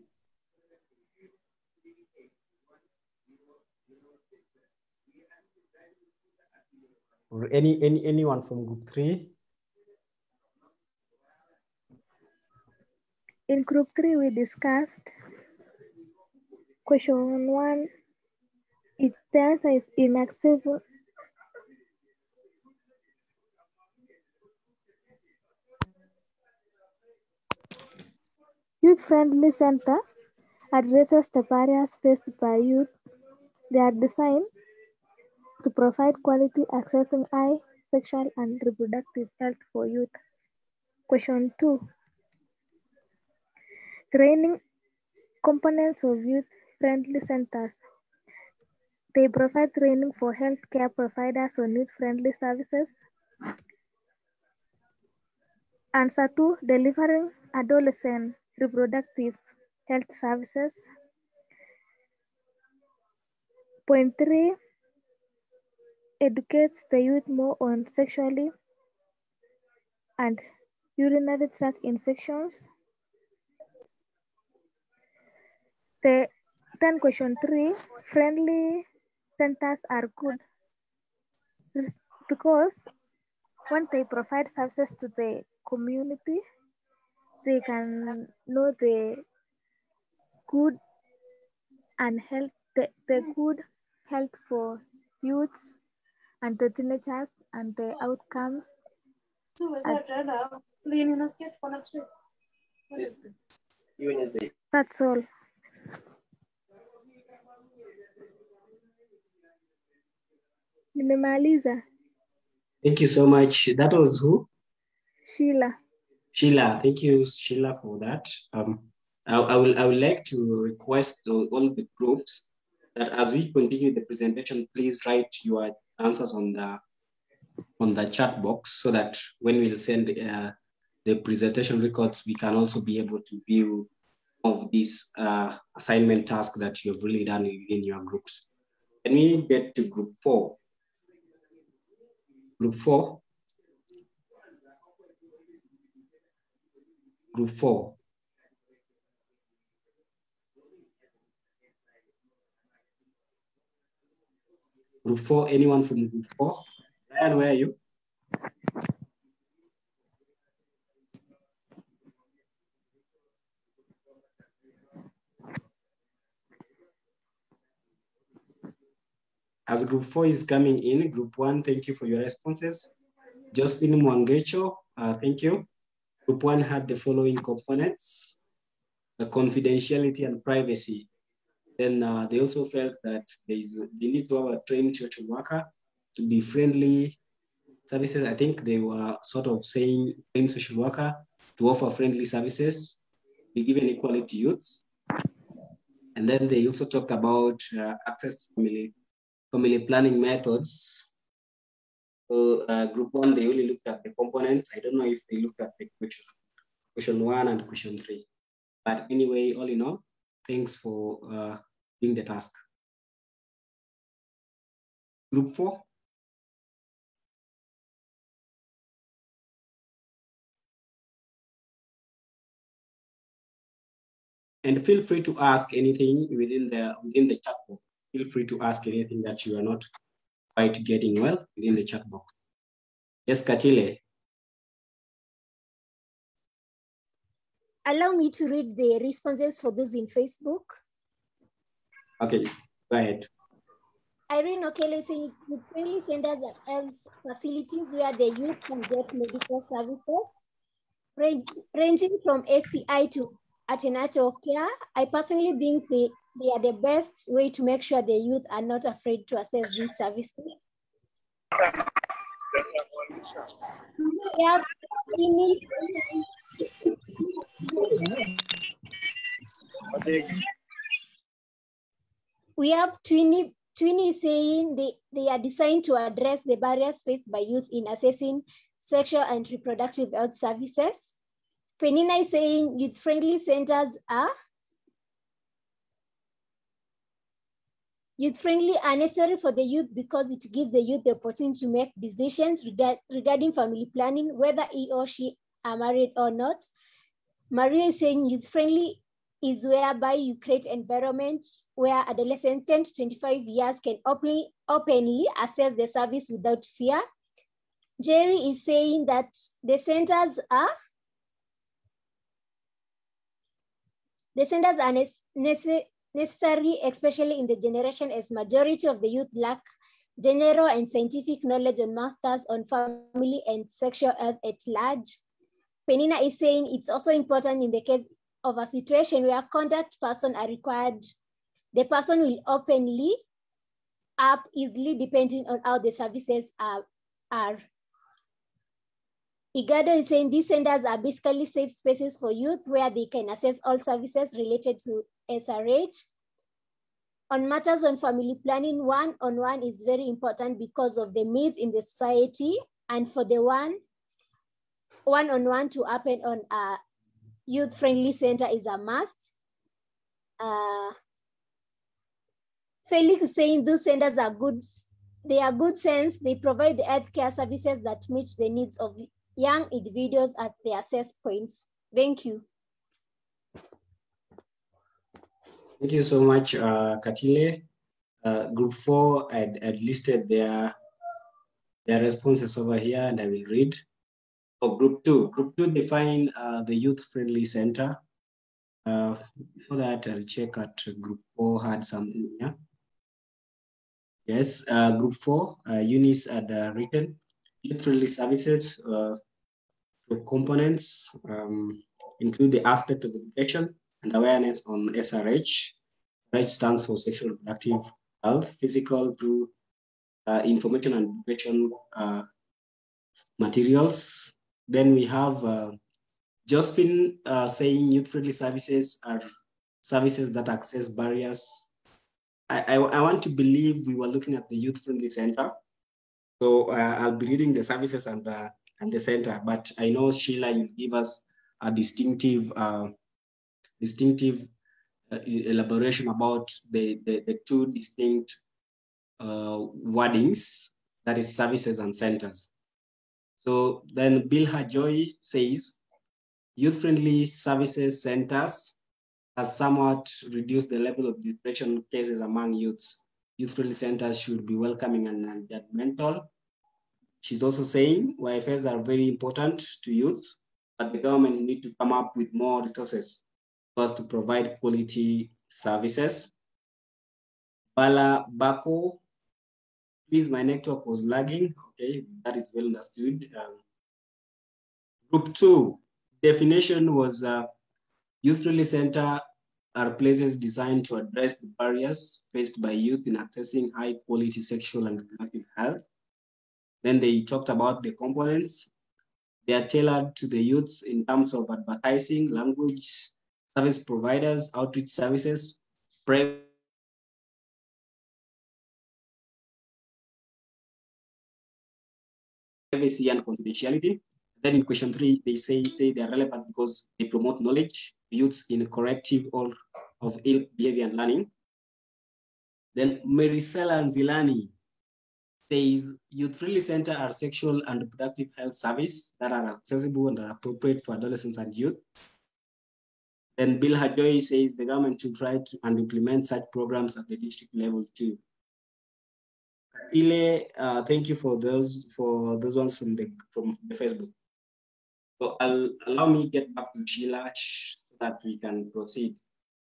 Or anyone from Group 3? In group 3, we discussed question 1. The answer is inaccessible. Youth-friendly center addresses the barriers faced by youth. They are designed to provide quality accessing eye, sexual, and reproductive health for youth. Question 2. Training components of youth-friendly centers. They provide training for healthcare providers on youth-friendly services. Answer 2, delivering adolescent reproductive health services. Point 3, educates the youth more on sexually and urinary tract infections. Then question 3, friendly centers are good because when they provide services to the community, they can know the good and health, the good health for youths and the teenagers and the outcomes. That's all. Nimemaliza. Thank you so much. That was who? Sheila. Sheila, thank you, Sheila, for that. I would like to request all the groups that as we continue the presentation, please write your answers on the chat box so that when we'll send the presentation records, we can also be able to view of this assignment task that you've really done within your groups. Can we get to group 4? Group 4. Group 4. Group 4, anyone from group 4? Ryan, where are you? As group 4 is coming in, group 1, thank you for your responses. Josephine Mwangecho, thank you. Group 1 had the following components: the confidentiality and privacy. Then they also felt that they need to have a trained social worker to be friendly services. I think they were sort of saying trained social worker to offer friendly services, be given equality youths. And then they also talked about access to family planning methods. So group 1, they only looked at the components. I don't know if they looked at the question 1 and question 3. But anyway, all in all, thanks for doing the task. Group 4. And feel free to ask anything within the chat box. Feel free to ask anything that you are not quite getting well within the chat box. Yes, Katile. Allow me to read the responses for those in Facebook. Okay, go ahead. Irene Okele saying friendly centers are facilities where the youth can get medical services, ranging from STI to antenatal care. I personally think they are the best way to make sure the youth are not afraid to access these services. We have Twinny saying they are designed to address the barriers faced by youth in accessing sexual and reproductive health services. Penina is saying youth-friendly centers are youth-friendly are necessary for the youth because it gives the youth the opportunity to make decisions regarding family planning, whether he or she are married or not. Maria is saying youth-friendly is whereby you create an environment where adolescents 10 to 25 years can openly access the service without fear. Jerry is saying that the centers are necessary, especially in the generation as majority of the youth lack general and scientific knowledge on masters on family and sexual health at large. Penina is saying it's also important in the case of a situation where contact person are required. The person will openly up easily depending on how the services are. Igado is saying these centers are basically safe spaces for youth where they can access all services related to SRH. On matters on family planning, one-on-one is very important because of the myth in the society, and for the one-on-one to happen on a youth-friendly center is a must. Felix is saying those centers are good. They are good sense. They provide the healthcare services that meet the needs of young individuals at their access points. Thank you. Thank you so much, Katile. Group 4 had listed their responses over here, and I will read. Oh, Group 2. Group 2 define the youth-friendly center. Before that, I'll check at Group 4 had something here. Yes, Group 4, Eunice had written youth-friendly services components include the aspect of education and awareness on SRH. SRH stands for sexual reproductive health, physical through information and education materials. Then we have Josephine saying youth-friendly services are services that access barriers. I want to believe we were looking at the youth-friendly center. So I'll be reading the services and the center, but I know Sheila, you give us a distinctive elaboration about the two distinct wordings, that is services and centers. So then Bill Hajoy says, youth-friendly services centers has somewhat reduced the level of depression cases among youths. Youth-friendly centers should be welcoming and non-judgmental. She's also saying YFS are very important to youth, but the government need to come up with more resources for us to provide quality services. Bala Bako, please, my network was lagging. Okay, that is well understood. Group 2, definition was youth-friendly center are places designed to address the barriers faced by youth in accessing high-quality sexual and reproductive health. Then they talked about the components. They are tailored to the youths in terms of advertising, language, service providers, outreach services, privacy and confidentiality. Then in question 3, they say they are relevant because they promote knowledge, youths in corrective of ill behavior and learning. Then Maricela Nzilani says youth-friendly center are sexual and reproductive health service that are accessible and are appropriate for adolescents and youth. Then Bill Hajoy says the government should try to and implement such programs at the district level too. Ile, thank you for those ones from the Facebook. So allow me get back to Sheila so that we can proceed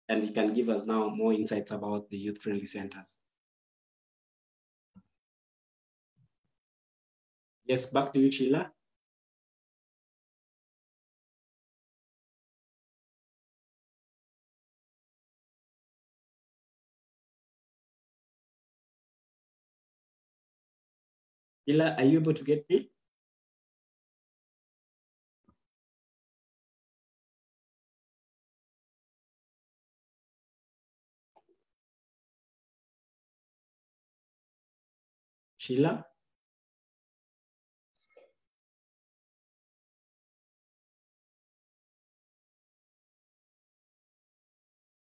and he can give us now more insights about the youth-friendly centers. Yes, back to you, Sheila. Sheila, are you able to get me? Sheila?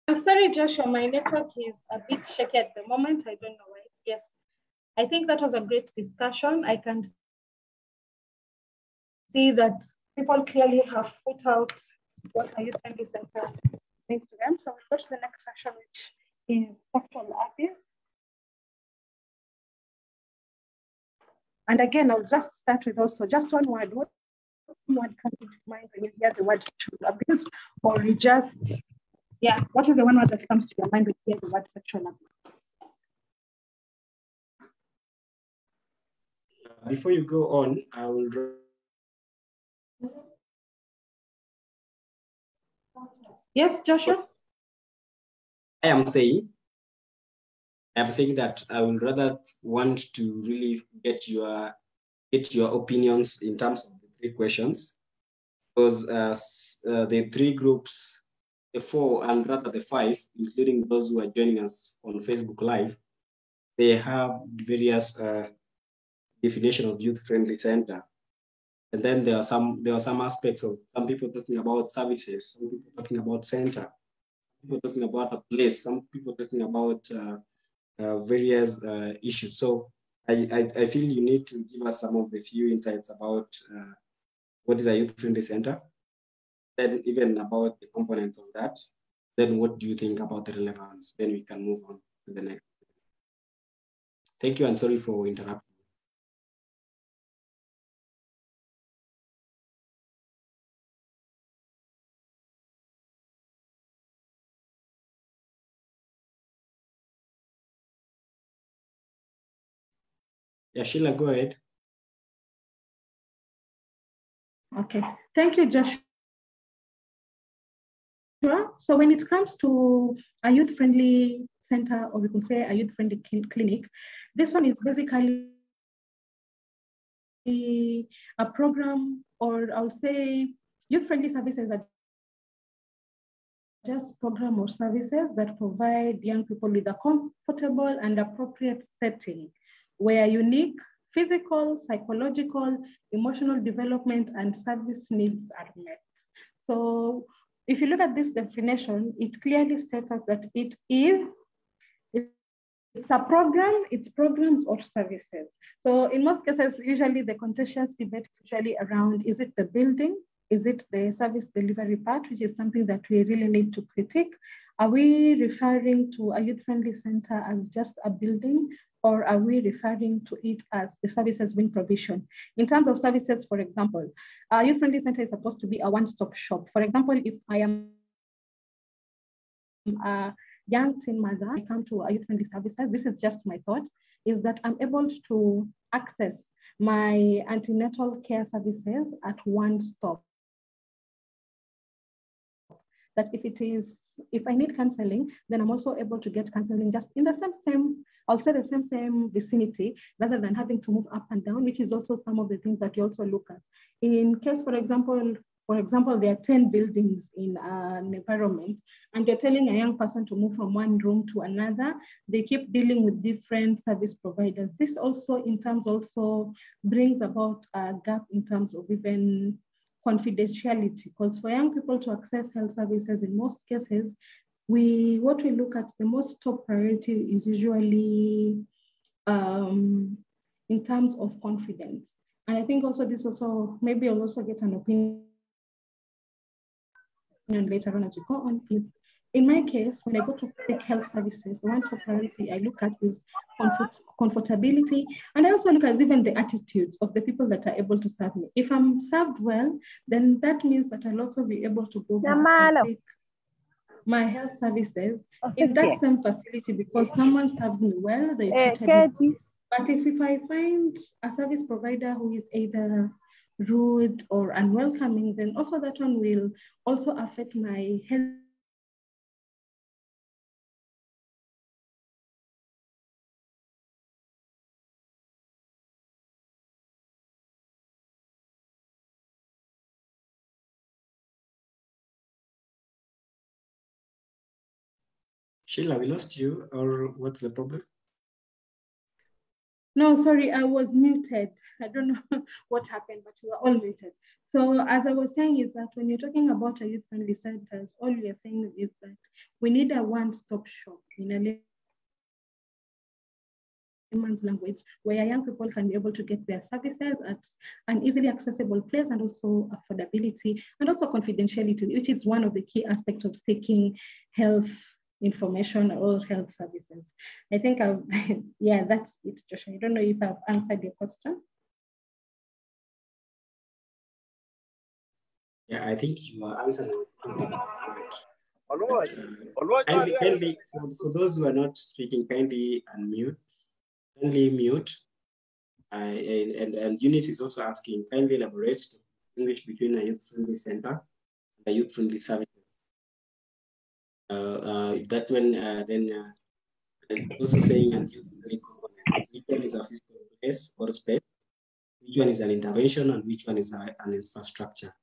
I'm sorry, Joshua, my network is a bit shaky at the moment. I don't know why. Yes, I think that was a great discussion. I can see that people clearly have put out what are youth-friendly centers means to them. So we'll go to the next section, which is sexual abuse. And again, I'll just start with also just one word. What word comes to mind when you hear the word sexual abuse, or you just, yeah, what is the one word that comes to your mind when you hear the word sexual abuse? Before you go on, I will. Yes, Joshua? I am saying that I would rather want to really get your opinions in terms of the 3 questions, because the 3 groups, the 4 and rather the 5, including those who are joining us on Facebook Live, they have various definition of youth-friendly center. And then there are some aspects of some people talking about services, some people talking about center, people talking about a place, some people talking about various issues. So I feel you need to give us some of the few insights about what is a youth-friendly center, then even about the components of that. Then what do you think about the relevance? Then we can move on to the next. Thank you, and sorry for interrupting. Yeah, Sheila, go ahead. Okay, thank you, Joshua. So when it comes to a youth-friendly center, or we could say a youth-friendly clinic, this one is basically a program, or I'll say youth-friendly services are just program or services that provide young people with a comfortable and appropriate setting where unique physical, psychological, emotional development and service needs are met. So if you look at this definition, it clearly states that it's a program, it's programs or services. So in most cases, usually the contentious debate is usually around, is it the building? Is it the service delivery part, which is something that we really need to critique? Are we referring to a youth-friendly center as just a building, or are we referring to it as the services being provisioned? In terms of services, for example, a youth-friendly center is supposed to be a one-stop shop. For example, if I am a young teen mother, I come to a youth-friendly services, this is just my thought, is that I'm able to access my antenatal care services at one stop. That if I need counseling, then I'm also able to get counseling just in the same, I'll say the same vicinity, rather than having to move up and down, which is also some of the things that you also look at. In case, for example, there are 10 buildings in an environment, and you're telling a young person to move from one room to another, they keep dealing with different service providers. This also, in terms, also brings about a gap in terms of even confidentiality, because for young people to access health services, in most cases, what we look at, the most top priority is usually in terms of confidence. And I think also this also, maybe I'll also get an opinion later on as we go on, is in my case, when I go to take health services, the one top priority I look at is comfortability. And I also look at even the attitudes of the people that are able to serve me. If I'm served well, then that means that I'll also be able to go back and take my health services in that same facility because someone served me well, they treated me. But if I find a service provider who is either rude or unwelcoming, then also that one will also affect my health. Sheila, we lost you, or what's the problem? No, sorry, I was muted. I don't know what happened, but we were all muted. So as I was saying is that when you're talking about a youth-friendly centers, all we are saying is that we need a one-stop shop in a layman's language, where young people can be able to get their services at an easily accessible place, and also affordability and also confidentiality, which is one of the key aspects of seeking health information or health services. I think yeah, that's it, Joshua. I don't know if I've answered your question. Yeah, I think you are answering. Kindly, for those who are not speaking, kindly unmute. Kindly mute. And Eunice is also asking, kindly elaborate English between a youth-friendly center and a youth-friendly services. That one, then also saying and youth-friendly components. Which one is a physical place or space? Which one is an intervention, and which one is an infrastructure?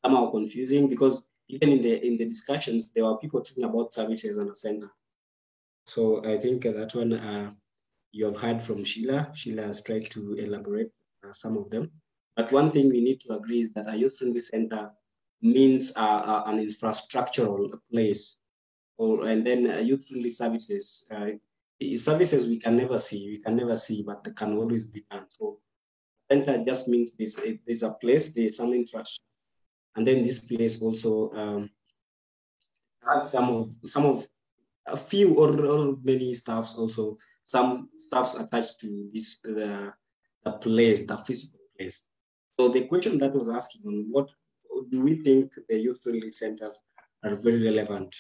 Somehow confusing, because even in the discussions, there were people talking about services and a center. So I think that one you have heard from Sheila. Sheila has tried to elaborate some of them. But one thing we need to agree is that a youth-friendly center means an infrastructural place, and then youth-friendly services. Services we can never see, but they can always be done. So center just means there's a place, there's an infrastructure, and then this place also has some of a few or many staffs also, some staffs attached to this the place, the physical place. So the question that was asking on what do we think the youth-friendly centers are very relevant?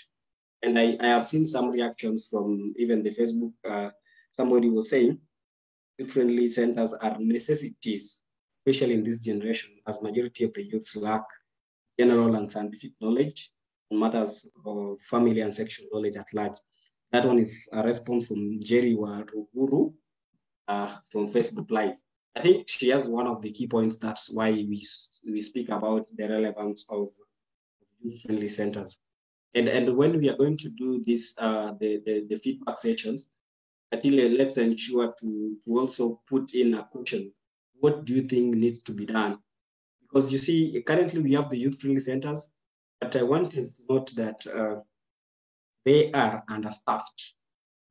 And I have seen some reactions from even the Facebook. Somebody was saying youth-friendly centers are necessities, especially in this generation, as majority of the youths lack general and scientific knowledge on matters of family and sexual knowledge at large. That one is a response from Jerry Waruguru from Facebook Live. I think she has one of the key points. That's why we speak about the relevance of youth-friendly centers. And when we are going to do this, the feedback sessions, let's ensure to also put in a question. What do you think needs to be done? Because you see, currently we have the youth-friendly centers, but I want to note that they are understaffed.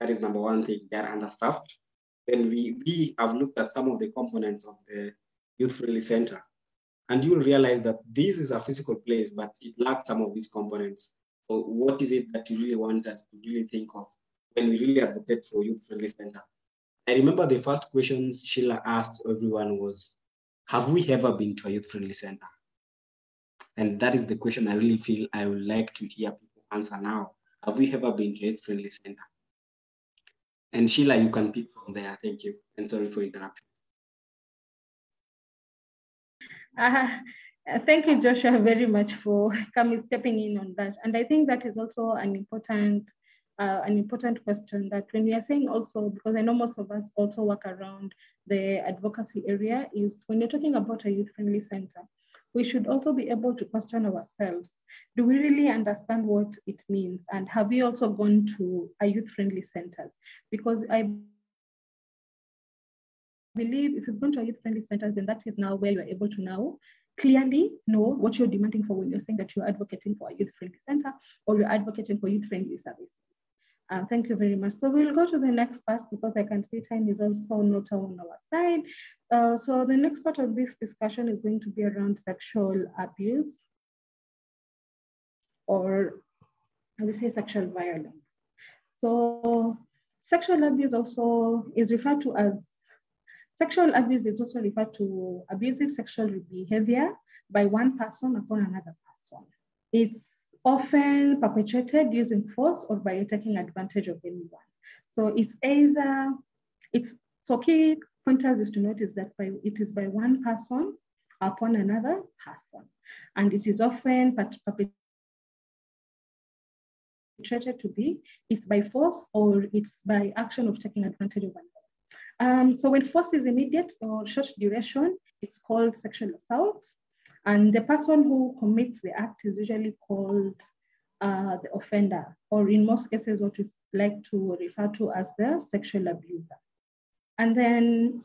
That is number one thing, they are understaffed. Then we have looked at some of the components of the youth-friendly center, and you will realize that this is a physical place, but it lacks some of these components. So what is it that you really want us to really think of when we really advocate for youth-friendly center? I remember the first questions Sheila asked everyone was, have we ever been to a youth-friendly center? And that is the question I really feel I would like to hear people answer now. Have we ever been to a youth-friendly center? And Sheila, you can pick from there. Thank you. And sorry for interruption. Thank you, Joshua, very much for stepping in on that. And I think that is also an important question, that when we are saying also, because I know most of us also work around the advocacy area, is when you're talking about a youth-friendly center, we should also be able to question ourselves. Do we really understand what it means? And have we also gone to a youth-friendly centers? Because I believe if you've gone to a youth-friendly centers, then that is now where you're able to now clearly know what you're demanding for when you're saying that you're advocating for a youth-friendly center or you're advocating for youth-friendly services. Thank you very much. So we'll go to the next part because I can see time is also not on our side. So the next part of this discussion is going to be around sexual abuse, or I would say sexual violence. So sexual abuse also is referred to as, sexual abuse is also referred to abusive sexual behavior by one person upon another person. It's often perpetrated using force or by taking advantage of anyone. So it's either, so key pointers is to notice that it is by one person upon another person. And it is often perpetrated to be, it's by force or it's by action of taking advantage of another. So when force is immediate or short duration, it's called sexual assault. And the person who commits the act is usually called the offender, or in most cases, what we like to refer to as the sexual abuser. And then,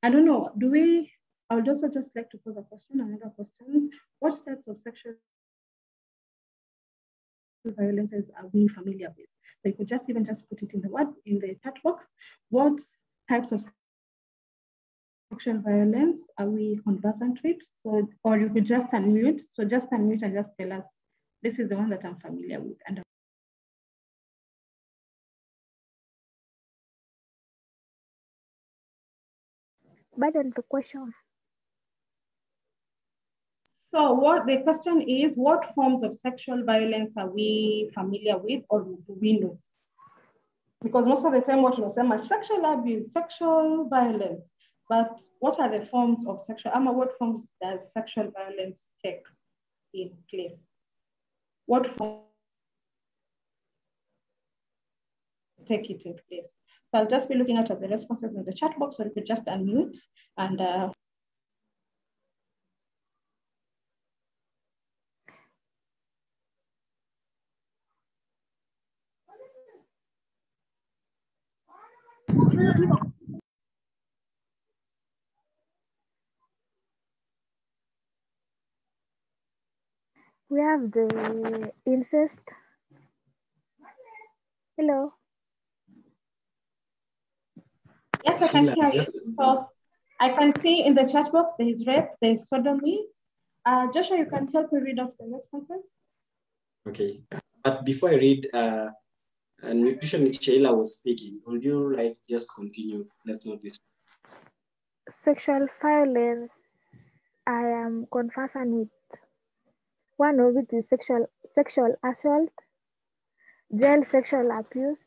I don't know, I would also just like to pose a question, another question. What types of sexual violences are we familiar with? So you could just put it in the chat box. What types of sexual violence are we conversant with? So, or you could just unmute. So just unmute and just tell us, this is the one that I'm familiar with. And Pardon the question. So what the question is, what forms of sexual violence are we familiar with or do we know? Because most of the time what we say is sexual abuse, sexual violence, but what are the forms of what forms does sexual violence take in place? What forms take it in place? So I'll just be looking at the responses in the chat box, or you could just unmute and We have the incest. Hello. Yes, I can hear you. So I can see in the chat box there is rape, there is sodomy. Joshua, you can help me read out the responses. Okay, but before I read, nutritionist Shila was speaking. Would you like just continue? Let's not this. Sexual violence. I am conversant with. One of it is sexual assault, child sexual abuse,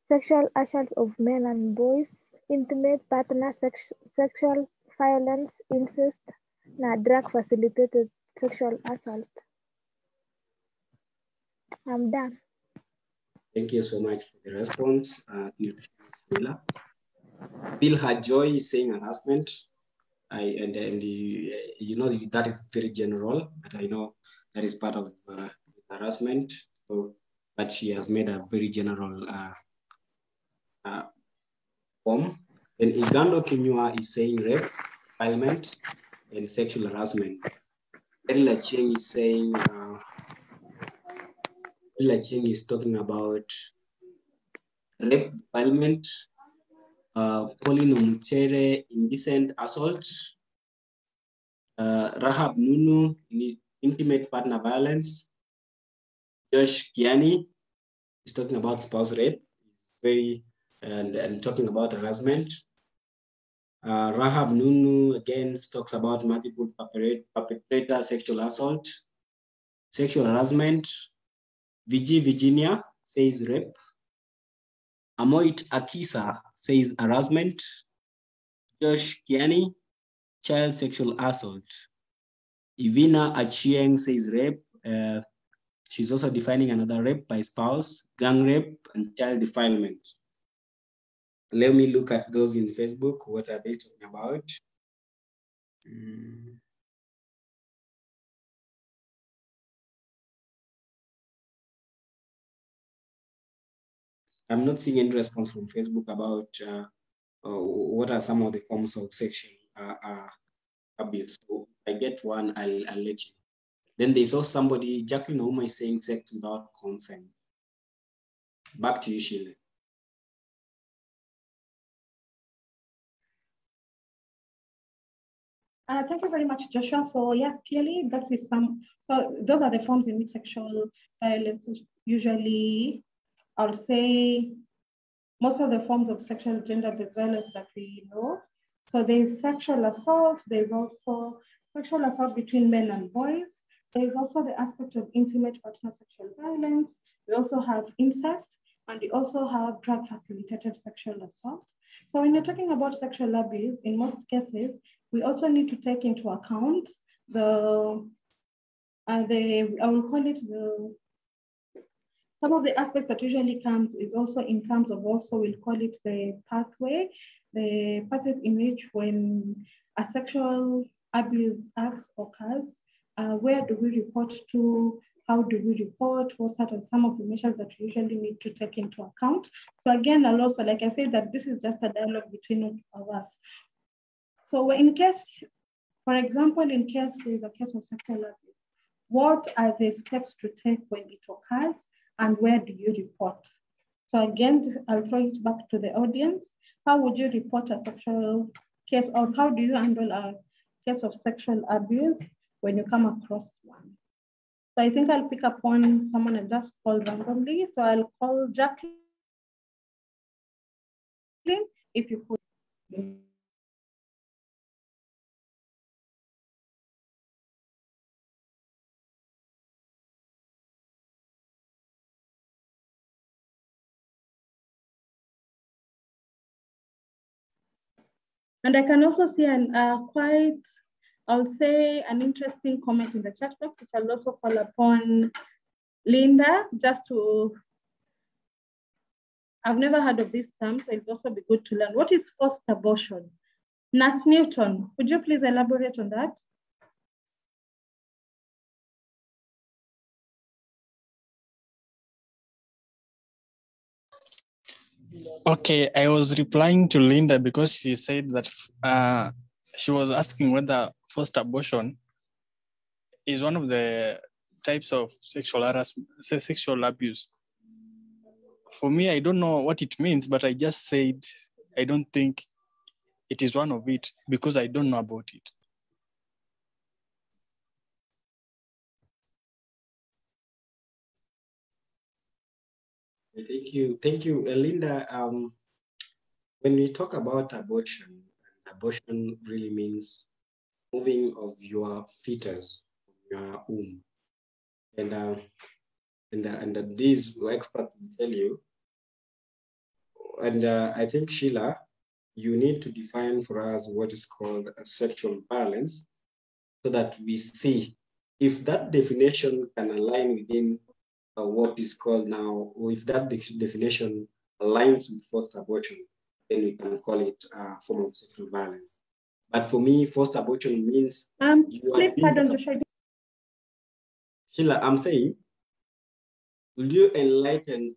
sexual assault of men and boys, intimate partner sexual violence, incest, and drug facilitated sexual assault. I'm done. Thank you so much for the response, Sheila. Bill had joy saying harassment. You know that is very general, but I know that is part of harassment. So, but she has made a very general form. And Igando Kinyua is saying rape, violence, and sexual harassment. Erila Cheng is saying, Erila Cheng is talking about rape, violence, Pauline Umuchere, indecent assault, Rahab Nunu, intimate partner violence, Josh Kiani is talking about spouse rape, and talking about harassment. Rahab Nunu again talks about multiple perpetrator sexual assault, sexual harassment. Virginia says rape. Amoit Akisa says harassment. Josh Kiani, child sexual assault. Ivina Achieng says rape. She's also defining another rape by spouse, gang rape, and child defilement. Let me look at those in Facebook. What are they talking about? I'm not seeing any response from Facebook about what are some of the forms of sexual abuse. So if I get one, I'll let you. Then there's also somebody, Jacqueline Ouma, is saying sex without consent. Back to you, Sheila. Thank you very much, Joshua. So yes, clearly that is so those are the forms in which sexual violence usually, I would say, most of the forms of sexual gender-based violence that we know. So there's sexual assault, there's also sexual assault between men and boys. There's also the aspect of intimate partner sexual violence. We also have incest, and we also have drug-facilitated sexual assault. So when you're talking about sexual abuse, in most cases, we also need to take into account I will call it some of the aspects that usually comes is also in terms of also we'll call it the pathway in which when a sexual abuse act occurs, where do we report to, how do we report, what are some of the measures that we usually need to take into account. So again, I'll also, like I said, that this is just a dialogue between us. So in case, for example, in case there's a case of sexual abuse, what are the steps to take when it occurs and where do you report? So again, I'll throw it back to the audience. How would you report a sexual case, or how do you handle a case of sexual abuse when you come across one? So I think I'll pick up on someone I just called randomly. So I'll call Jacqueline, if you could. And I can also see I'll say an interesting comment in the chat box, which I'll also call upon Linda, just to, I've never heard of this term, so it'll also be good to learn. What is forced abortion? Nurse Newton, would you please elaborate on that? Okay, I was replying to Linda because she said that she was asking whether forced abortion is one of the types of sexual harassment, sexual abuse. For me, I don't know what it means, but I just said I don't think it is one of it because I don't know about it. Thank you, Linda. When we talk about abortion, abortion really means moving of your fetus from your womb, and these experts will tell you. And I think, Sheila, you need to define for us what is called a sexual violence, so that we see if that definition can align within what is called now, or if that definition aligns with forced abortion, then we can call it a form of sexual violence. But for me, forced abortion means please pardon, Joshua. Sheila, I'm saying, will you enlighten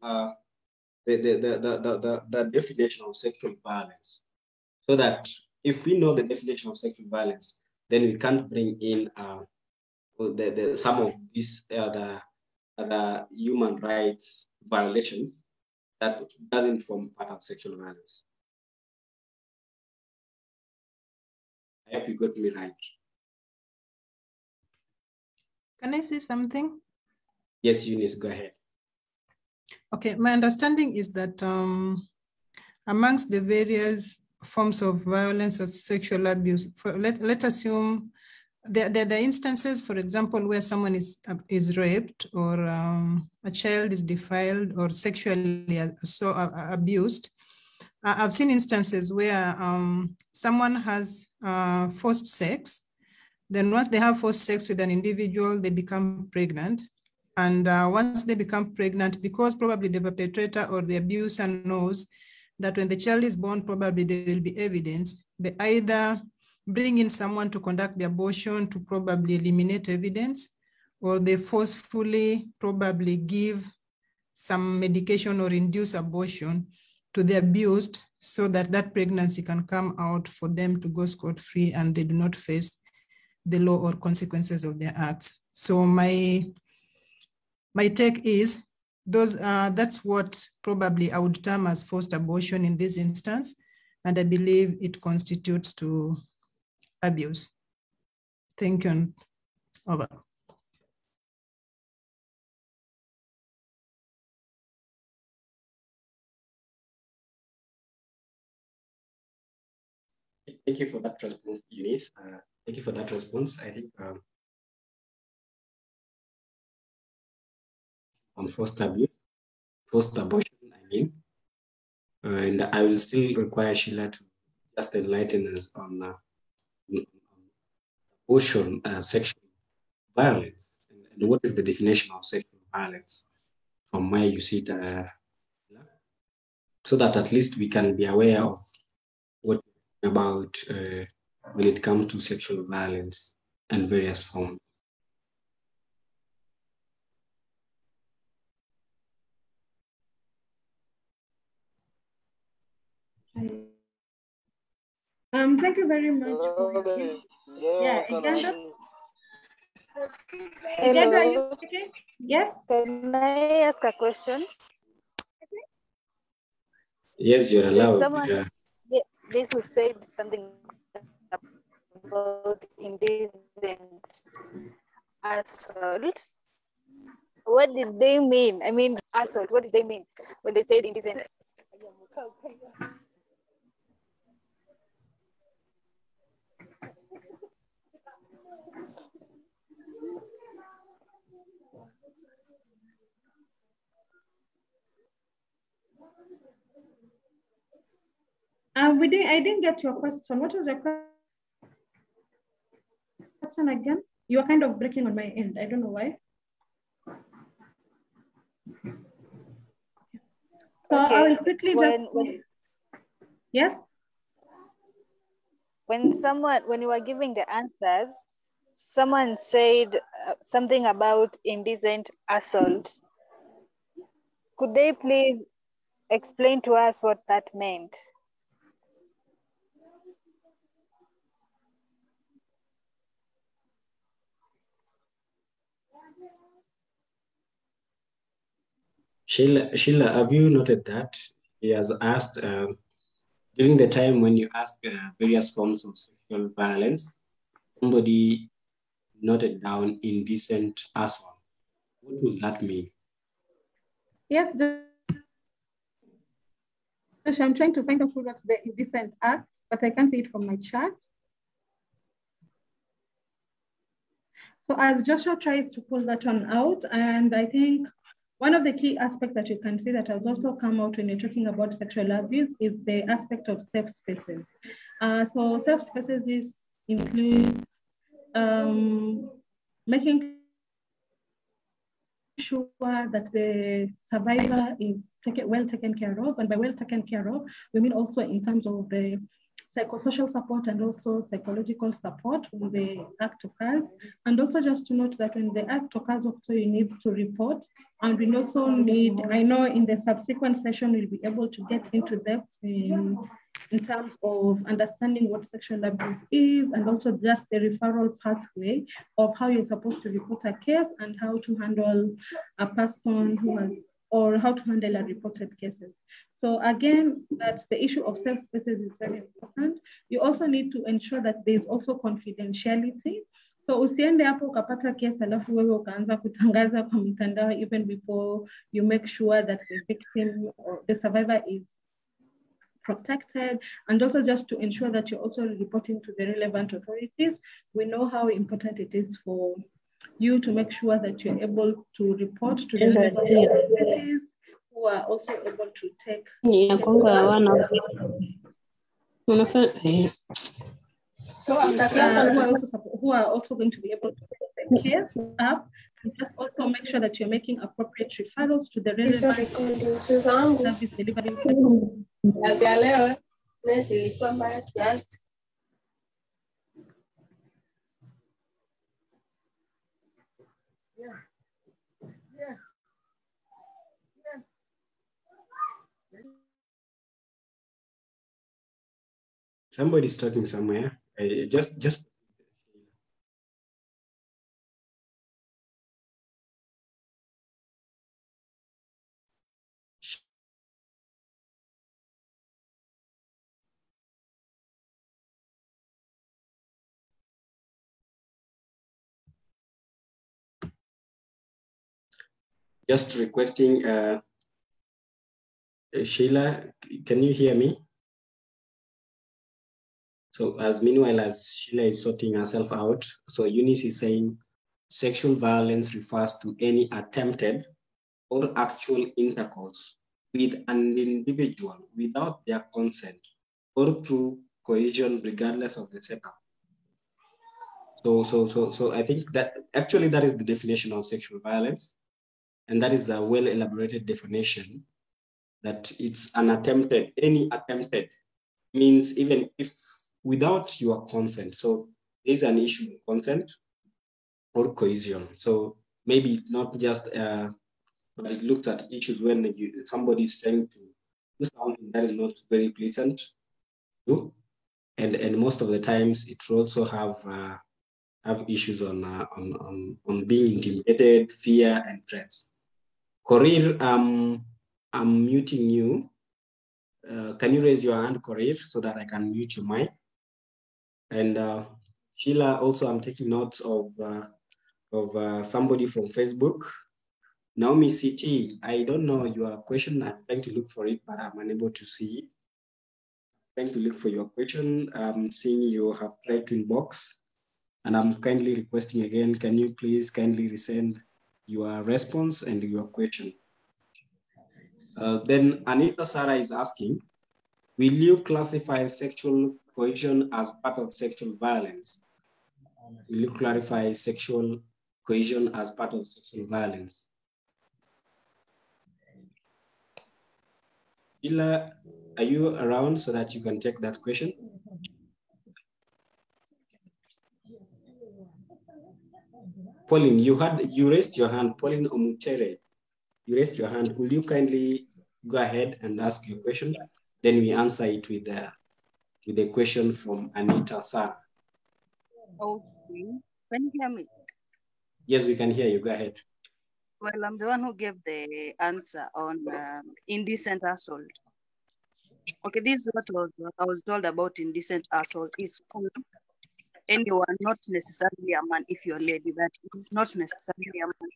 the definition of sexual violence, so that if we know the definition of sexual violence, then we can't bring in some of these the human rights violation that doesn't form part of sexual violence. I hope you got me right. Can I say something? Yes, Eunice, go ahead. Okay, my understanding is that amongst the various forms of violence or sexual abuse, let's assume there are instances, for example, where someone is raped, or a child is defiled or sexually abused. I've seen instances where someone has forced sex. Then once they have forced sex with an individual, they become pregnant. And once they become pregnant, because probably the perpetrator or the abuser knows that when the child is born, probably there will be evidence, they either bring in someone to conduct the abortion to probably eliminate evidence, or they forcefully probably give some medication or induce abortion to the abused, so that that pregnancy can come out for them to go scot-free and they do not face the law or consequences of their acts. So my take is that's what probably I would term as forced abortion in this instance, and I believe it constitutes to abuse. Thank you, and over. Thank you for that response, Eunice. Thank you for that response. I think on forced abortion, I mean, and I will still require Sheila to just enlighten us on abortion, sexual violence, and what is the definition of sexual violence from where you sit, so that at least we can be aware of what about when it comes to sexual violence and various forms. Thank you very much for your Hello. Are you speaking? Yes. Can I ask a question? Yes, you're allowed. Someone, this who said something about indecent assault. What did they mean? I mean, assault. What did they mean when they said indecent? I didn't get your question. What was your question again? You are kind of breaking on my end. I don't know why. So okay. I will quickly yes. When you were giving the answers, someone said something about indecent assault. Could they please explain to us what that meant? Sheila, have you noted that he has asked during the time when you ask various forms of sexual violence, somebody noted down indecent assault. What would that mean? Yes, I'm trying to find out what's the indecent act, but I can't see it from my chat. So as Joshua tries to pull that one out, and I think one of the key aspects that you can see that has also come out when you're talking about sexual abuse is the aspect of safe spaces. So safe spaces includes making sure that the survivor is well taken care of. And by well taken care of, we mean also in terms of the psychosocial support and also psychological support when the act occurs. And also just to note that when the act occurs, also you need to report. And we also need, I know in the subsequent session, we'll be able to get into depth in terms of understanding what sexual abuse is, and also just the referral pathway of how you're supposed to report a case and how to handle a person who has, or how to handle a reported cases. So again, that's the issue of safe spaces is very important. You also need to ensure that there's also confidentiality. So usiende hapo ukapata case alafu wewe ukaanza kutangaza kwa mitandao even before you make sure that the victim or the survivor is protected, and also just to ensure that you're also reporting to the relevant authorities. We know how important it is for you to make sure that you're able to report to the relevant authorities who are also able to take who are also going to be able to take the case up, and just also make sure that you're making appropriate referrals to the relevant service delivery. Somebody's talking somewhere. Just. Just requesting, Sheila, can you hear me? So meanwhile, as Sheila is sorting herself out, so Eunice is saying sexual violence refers to any attempted or actual intercourse with an individual without their consent or through coercion, regardless of the setup. So I think that actually that is the definition of sexual violence. And that is a well elaborated definition that it's an attempted, any attempted means even if without your consent. So there's an issue of consent or coercion. So maybe it's not just, but it looks at issues when somebody is trying to do something that is not very pleasant to, and most of the times it will also have issues on being intimidated, fear, and threats. Korir, I'm muting you. Can you raise your hand, Korir, so that I can mute your mic? And Sheila, also I'm taking notes of somebody from Facebook. Naomi CT, I don't know your question. I'm trying to look for it, but I'm unable to see it. I'm trying to look for your question. I'm seeing you have tried to inbox, and I'm kindly requesting again, can you please kindly resend your response and your question? Then Anita Sarah is asking, will you classify sexual coercion as part of sexual violence? Will you clarify sexual coercion as part of sexual violence? Sheila, are you around so that you can take that question? Pauline, you raised your hand. Pauline Omutere, you raised your hand. Will you kindly go ahead and ask your question? Then we answer it with a question from Anita Sarah. Okay. Can you hear me? Yes, we can hear you. Go ahead. Well, I'm the one who gave the answer on indecent assault. Okay, this is what I was told about indecent assault is anyone, not necessarily a man. If you're a lady, that is not necessarily a man,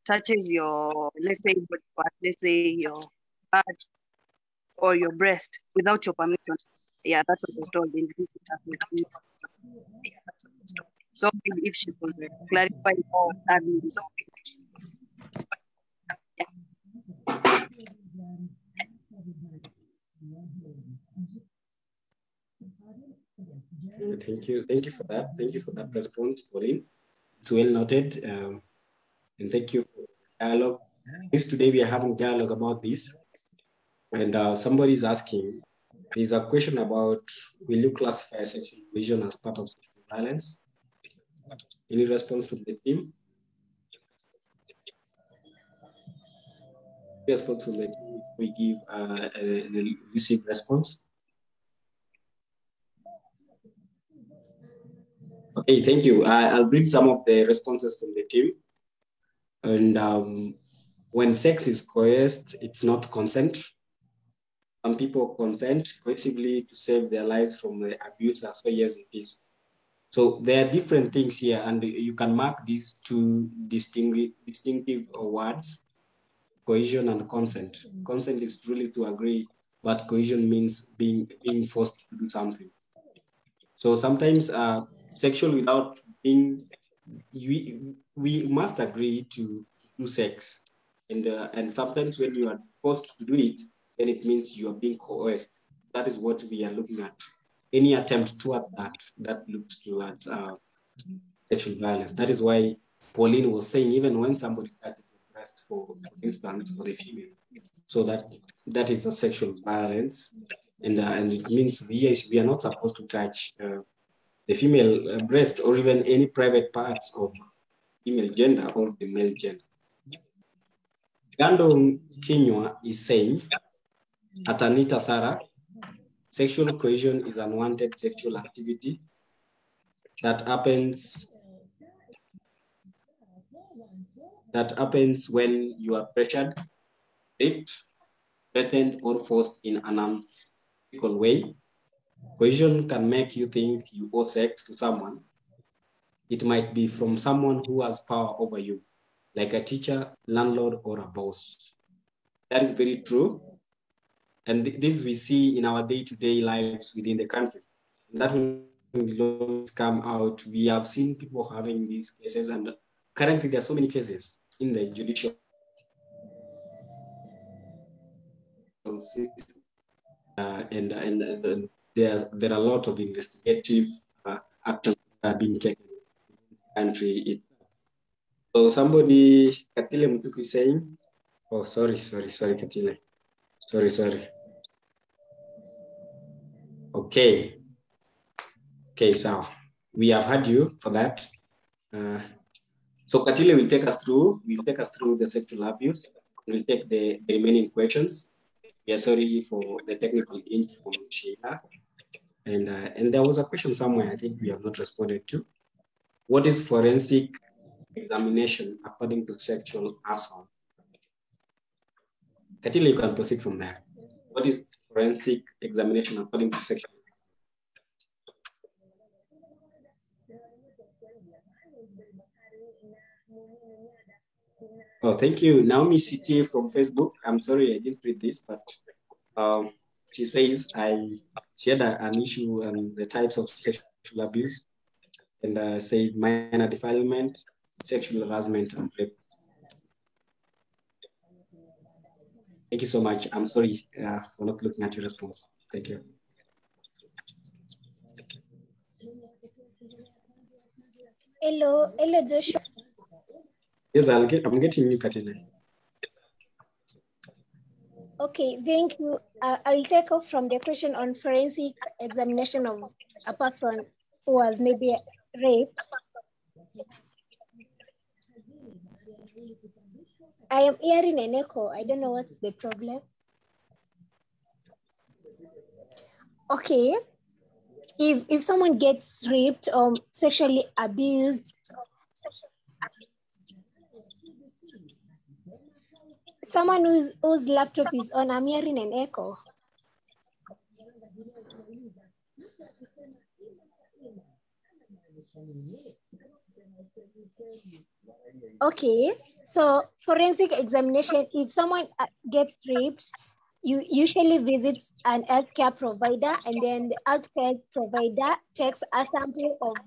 touches your, let's say, body part, let's say your heart or your breast without your permission. Yeah, that's what I was told in indecent assault. So if she could clarify more, Thank you. Thank you for that. Thank you for that response, Pauline. It's well noted. And thank you for the dialogue. Today we are having dialogue about this. And somebody is asking, there's a question about, will you classify sexual cohesion as part of sexual violence? Any response from the team? Response from the team, we give a received response. Okay, thank you. I'll bring some of the responses from the team. And when sex is coerced, it's not consent. Some people consent coercively to save their lives from the abuser, so yes, it is. So there are different things here, and you can mark these two distinctive words, cohesion and consent. Consent is truly to agree, but cohesion means being forced to do something. So sometimes sexual without being, we must agree to do sex. And sometimes when you are forced to do it, then it means you are being coerced. That is what we are looking at. Any attempt toward that looks towards sexual violence. That is why Pauline was saying, even when somebody touches the breast, for instance, for the female, so that is a sexual violence. And it means we are not supposed to touch the female breast or even any private parts of female gender or the male gender. Gandon Kinywa is saying, Atanita Sarah, sexual coercion is unwanted sexual activity that happens when you are pressured, raped, threatened, or forced in an unethical way. Coercion can make you think you owe sex to someone. It might be from someone who has power over you, like a teacher, landlord, or a boss. That is very true. And this we see in our day-to-day lives within the country. And that will come out. We have seen people having these cases, and currently there are so many cases in the judicial system. And there are a lot of investigative actions that are being taken in the country itself. So somebody, Katile Mutuku is saying, oh, sorry, Katile. Sorry. Okay, so we have had you for that. So Katile will take us through the sexual abuse. We'll take the remaining questions. We are sorry for the technical inch from Sheila. And there was a question somewhere I think we have not responded to. What is forensic examination according to sexual assault? Katile, you can proceed from there. What is forensic examination according to sexual? Oh, thank you. Naomi CT from Facebook. I'm sorry I didn't read this, but she says she had an issue on the types of sexual abuse and said minor defilement, sexual harassment, and rape. Thank you so much. I'm sorry for not looking at your response. Thank you. Hello, Joshua. Yes, I'm getting you, Katina. Okay, thank you. I'll take off from the question on forensic examination of a person who was maybe raped. I am hearing an echo. I don't know what's the problem. Okay. If someone gets raped or sexually abused, Someone whose laptop is on, I'm hearing an echo. Okay, so forensic examination, if someone gets raped, you usually visit an healthcare provider, and then the healthcare provider takes a sample of,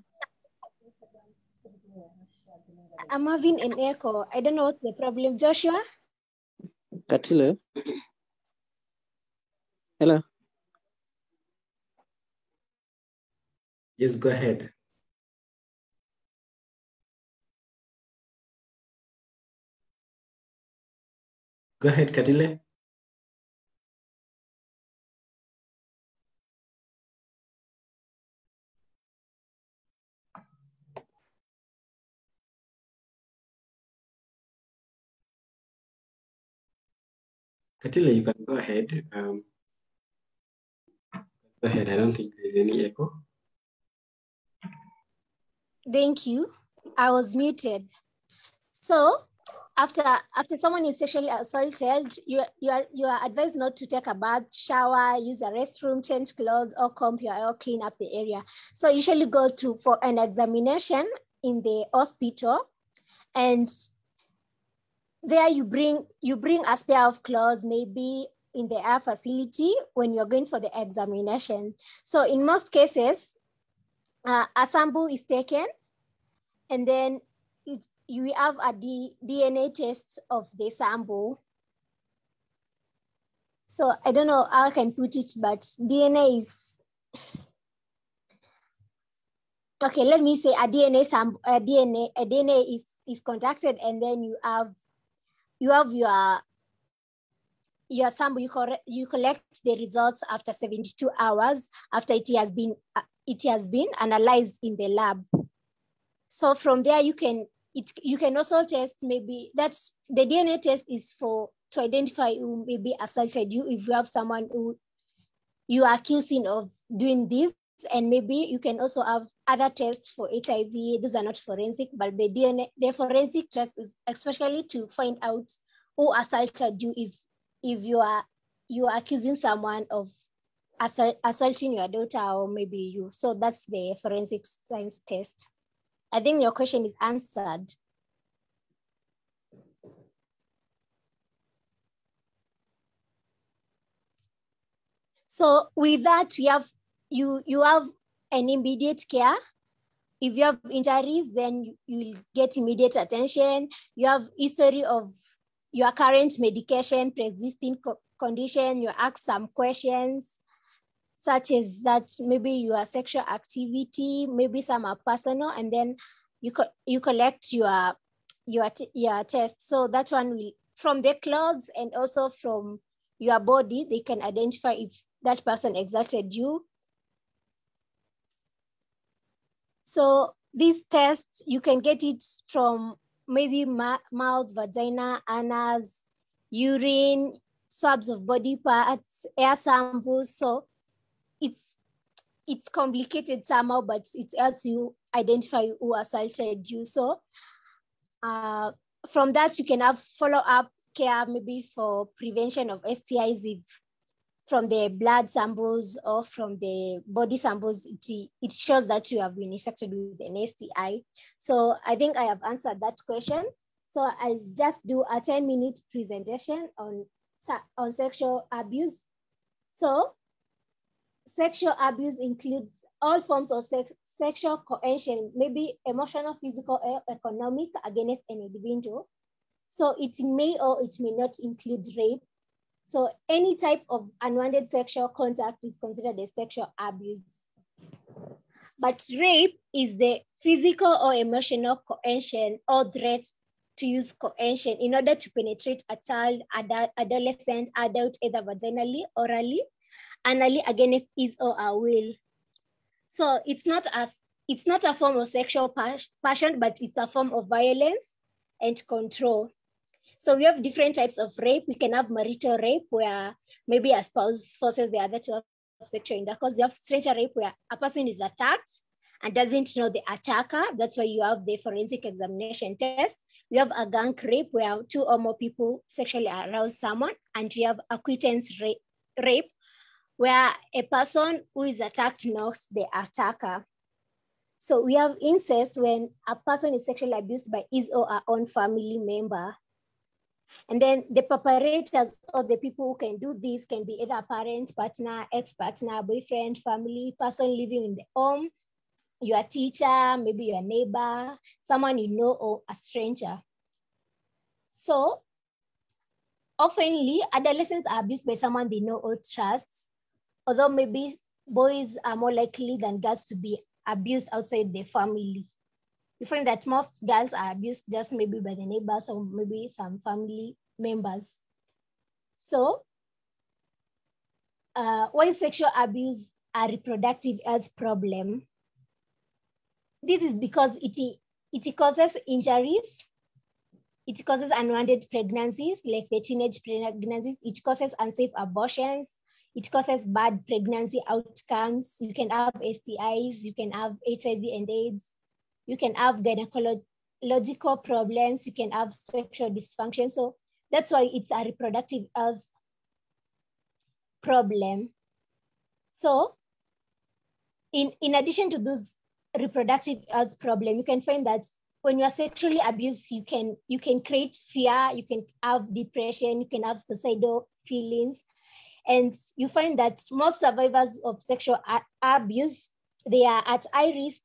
I'm having an echo. I don't know what's the problem. Joshua? Katile? Hello? Yes, go ahead. Go ahead, Katile. Katile, you can go ahead. Go ahead. I don't think there's any echo. Thank you. I was muted. So after someone is sexually assaulted, you are advised not to take a bath, shower, use a restroom, change clothes, or comb your hair, or clean up the area. So usually go for an examination in the hospital, and there you bring a spare of clothes, maybe in the air facility when you're going for the examination. So in most cases, a sample is taken, and then you have a DNA test of the sample. So I don't know how I can put it, but DNA is, okay, let me say a DNA sample, a DNA is conducted, and then you have your sample. You collect the results after 72 hours after it has been analyzed in the lab. So from there you can also test, maybe that's the DNA test is to identify who maybe assaulted you, if you have someone who you are accusing of doing this. And maybe you can also have other tests for HIV. Those are not forensic, but the forensic test is especially to find out who assaulted you, if you are accusing someone of assaulting your daughter or maybe you. So that's the forensic science test. I think your question is answered. So with that, you have an immediate care. If you have injuries, then you will get immediate attention. You have history of your current medication, pre-existing condition. You ask some questions, such as that maybe your sexual activity, maybe some are personal, and then you collect your test. So that one will, from the clothes and also from your body, they can identify if that person assaulted you. So these tests, you can get it from maybe mouth, vagina, anus, urine, swabs of body parts, air samples. So it's complicated somehow, but it helps you identify who assaulted you. So from that, you can have follow-up care, maybe for prevention of STIs, if from the blood samples or from the body samples, it shows that you have been infected with an STI. So I think I have answered that question. So I'll just do a 10-minute presentation on sexual abuse. So sexual abuse includes all forms of sexual coercion, maybe emotional, physical, or economic, against an individual. So it may or it may not include rape. So any type of unwanted sexual contact is considered a sexual abuse. But rape is the physical or emotional coercion or threat to use coercion in order to penetrate a child, adolescent, adult, either vaginally, orally, anally, against his or her will. So it's not a form of sexual passion, but it's a form of violence and control. So we have different types of rape. We can have marital rape, where maybe a spouse forces the other to have sexual intercourse. You have stranger rape, where a person is attacked and doesn't know the attacker. That's why you have the forensic examination test. We have a gang rape where 2 or more people sexually arouse someone, and we have acquaintance rape where a person who is attacked knocks the attacker. So we have incest when a person is sexually abused by his or her own family member. And then the perpetrators or the people who can do this can be either parent, partner, ex-partner, boyfriend, family, person living in the home, your teacher, maybe your neighbor, someone you know, or a stranger. So oftenly, adolescents are abused by someone they know or trust, although maybe boys are more likely than girls to be abused outside their family. You find that most girls are abused just maybe by the neighbors or maybe some family members. So why sexual abuse a reproductive health problem? This is because it causes injuries, it causes unwanted pregnancies, like the teenage pregnancies, it causes unsafe abortions, it causes bad pregnancy outcomes. You can have STIs, you can have HIV and AIDS, you can have gynecological problems, you can have sexual dysfunction. So that's why it's a reproductive health problem. So in addition to those reproductive health problem, you can find that when you are sexually abused, you can create fear, you can have depression, you can have suicidal feelings. And you find that most survivors of sexual abuse, they are at high risk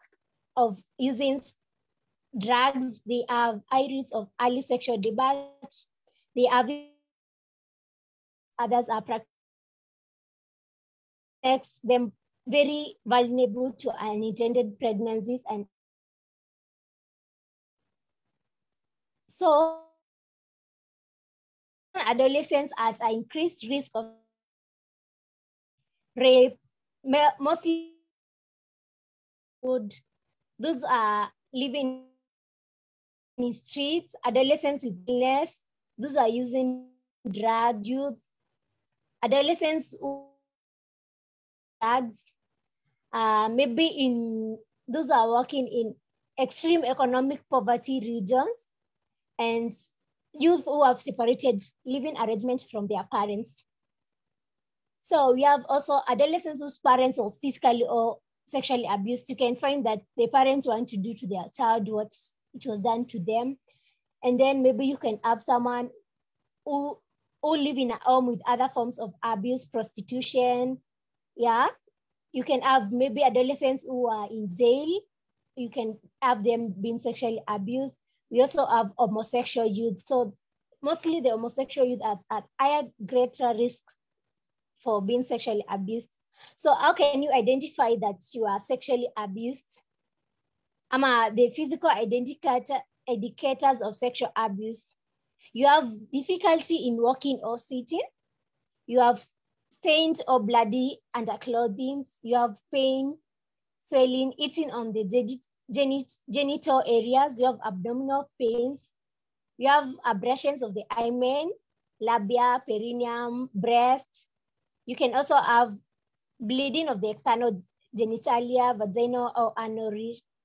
of using drugs, they have high risk of early sexual debauch, they have others are makes them very vulnerable to unintended pregnancies. And so adolescents are at increased risk of rape, mostly those are living in streets, adolescents with illness, those are using drugs, youth, adolescents who drugs, maybe in those are working in extreme economic poverty regions, and youth who have separated living arrangements from their parents. So we have also adolescents whose parents was physically or sexually abused. You can find that the parents want to do to their child what it was done to them. And then maybe you can have someone who live in a home with other forms of abuse, prostitution. Yeah, you can have maybe adolescents who are in jail. You can have them being sexually abused. We also have homosexual youth. So mostly the homosexual youth are at higher, greater risk for being sexually abused. So how can you identify that you are sexually abused? The physical indicators of sexual abuse. You have difficulty in walking or sitting. You have stained or bloody underclothing. You have pain, swelling, itching on the genital areas. You have abdominal pains. You have abrasions of the hymen, labia, perineum, breast. You can also have bleeding of the external genitalia, vaginal or anal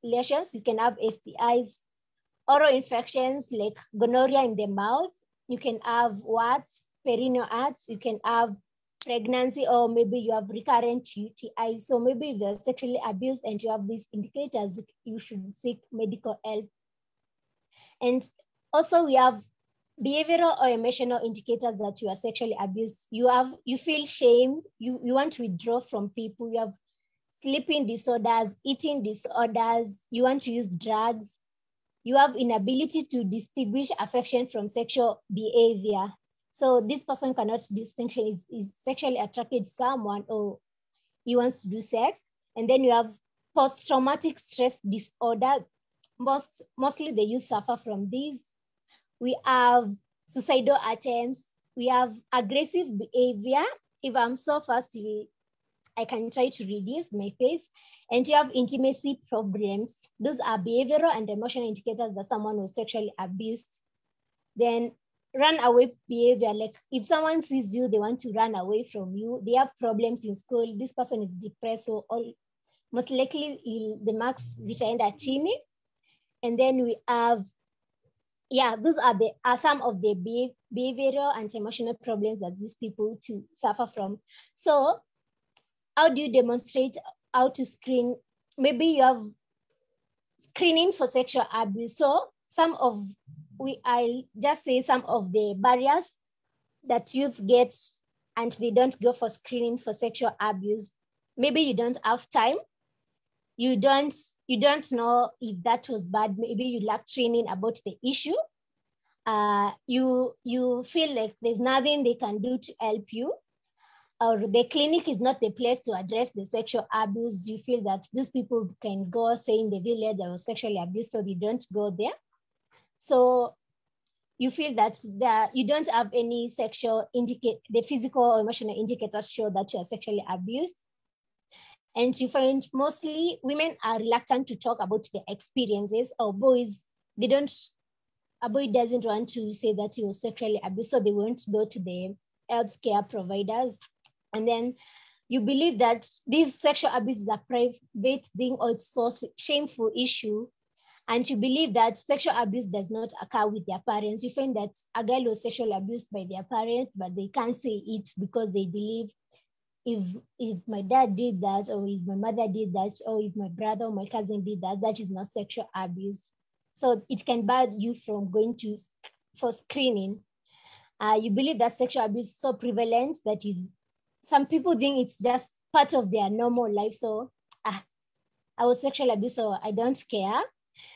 relations. You can have STIs, oral infections like gonorrhea in the mouth. You can have warts, perineal warts. You can have pregnancy, or maybe you have recurrent UTIs. So maybe if you're sexually abused and you have these indicators, you should seek medical help. And also we have behavioral or emotional indicators that you are sexually abused. You feel shame, you want to withdraw from people, you have sleeping disorders, eating disorders, you want to use drugs, you have inability to distinguish affection from sexual behavior. So this person cannot distinguish, is sexually attracted to someone or he wants to do sex. And then you have post-traumatic stress disorder. Mostly the youth suffer from these. We have suicidal attempts. We have aggressive behavior. If I'm so fast, I can try to reduce my pace. And you have intimacy problems. Those are behavioral and emotional indicators that someone was sexually abused. Then runaway behavior, like if someone sees you, they want to run away from you. They have problems in school. This person is depressed, so most likely the marks zitaenda chini. And then we have yeah, those are some of the behavioral and emotional problems that these people to suffer from. So how do you demonstrate how to screen? Maybe you have screening for sexual abuse. So I'll just say some of the barriers that youth get and they don't go for screening for sexual abuse. Maybe you don't have time. You don't know if that was bad. Maybe you lack training about the issue. You feel like there's nothing they can do to help you, or the clinic is not the place to address the sexual abuse. You feel that these people can go saying the village that was sexually abused, so they don't go there. So you feel that you don't have any the physical or emotional indicators show that you are sexually abused. And you find mostly women are reluctant to talk about their experiences, or boys, a boy doesn't want to say that he was sexually abused, so they won't go to the healthcare providers. And then you believe that this sexual abuse is a private thing, or it's so shameful issue. And you believe that sexual abuse does not occur with their parents. You find that a girl was sexually abused by their parent, but they can't say it because they believe if my dad did that, or if my mother did that, or if my brother or my cousin did that, that is not sexual abuse. So it can bar you from going for screening. You believe that sexual abuse is so prevalent that some people think it's just part of their normal life. So I was sexually abused, so I don't care.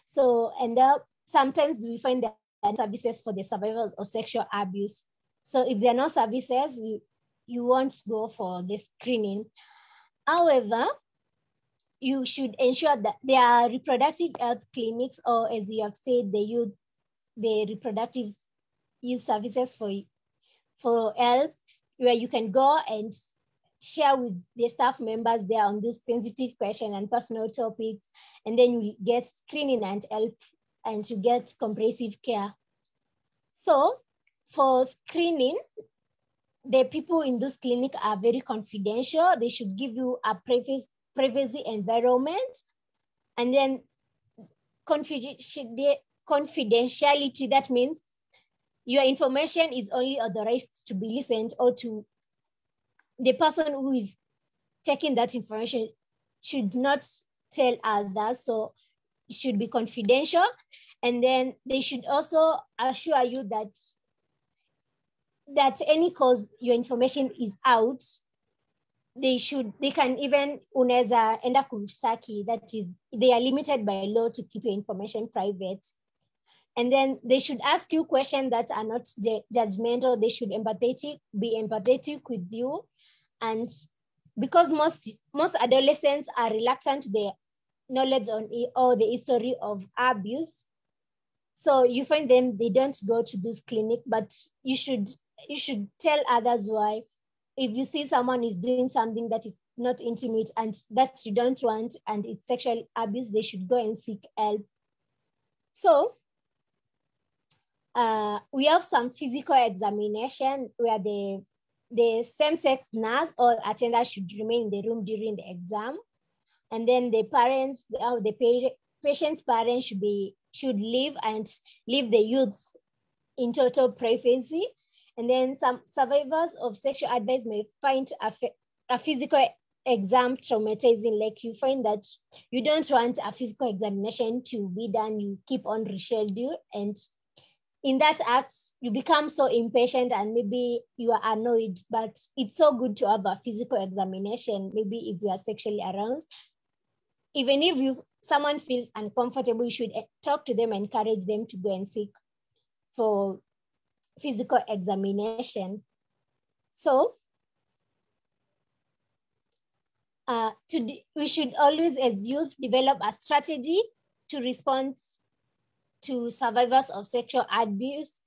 So, and sometimes we find that services for the survivors of sexual abuse. So if there are no services, you won't go for the screening. However, you should ensure that there are reproductive health clinics, or as you have said, the reproductive youth services for health, where you can go and share with the staff members there on those sensitive questions and personal topics, and then you get screening and help, and you get comprehensive care. So for screening, the people in this clinic are very confidential. They should give you a privacy environment, and then confidentiality, that means your information is only authorized to be listened, or to the person who is taking that information should not tell others. So it should be confidential. And then they should also assure you that any cause your information is out, they can even unaweza enda kumshtaki, that is, they are limited by law to keep your information private. And then they should ask you questions that are not judgmental. They should be empathetic with you. And because most adolescents are reluctant to their knowledge on or the history of abuse, so you find them, they don't go to this clinic, but you should tell others why. If you see someone is doing something that is not intimate and that you don't want, and it's sexual abuse, they should go and seek help. So we have some physical examination where the same-sex nurse or attendant should remain in the room during the exam. And then the parents, the patient's parents should leave the youth in total privacy. And then some survivors of sexual abuse may find a physical exam traumatizing. Like you find that you don't want a physical examination to be done, you keep on reschedule, and in that act, you become so impatient and maybe you are annoyed, but it's so good to have a physical examination. Maybe if you are sexually aroused, even if someone feels uncomfortable, you should talk to them, encourage them to go and seek for physical examination. So we should always, as youth, develop a strategy to respond to survivors of sexual abuse.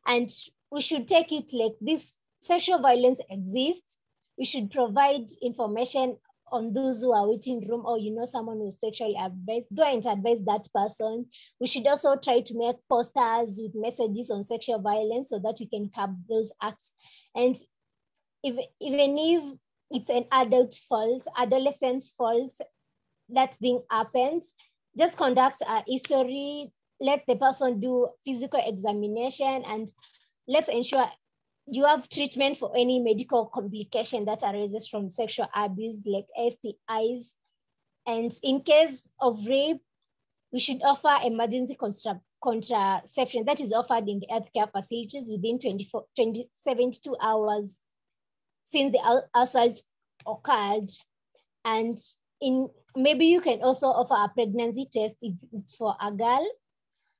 And we should take it like this: sexual violence exists. We should provide information on those who are waiting room, or someone who's sexually abused, go and advise that person. We should also try to make posters with messages on sexual violence so that we can curb those acts. And even if it's an adolescent's fault, that thing happens, just conduct a history let the person do physical examination, and let's ensure you have treatment for any medical complication that arises from sexual abuse, like STIs. And in case of rape, we should offer emergency contraception that is offered in the healthcare facilities within 72 hours since the assault occurred. And maybe you can also offer a pregnancy test if it's for a girl.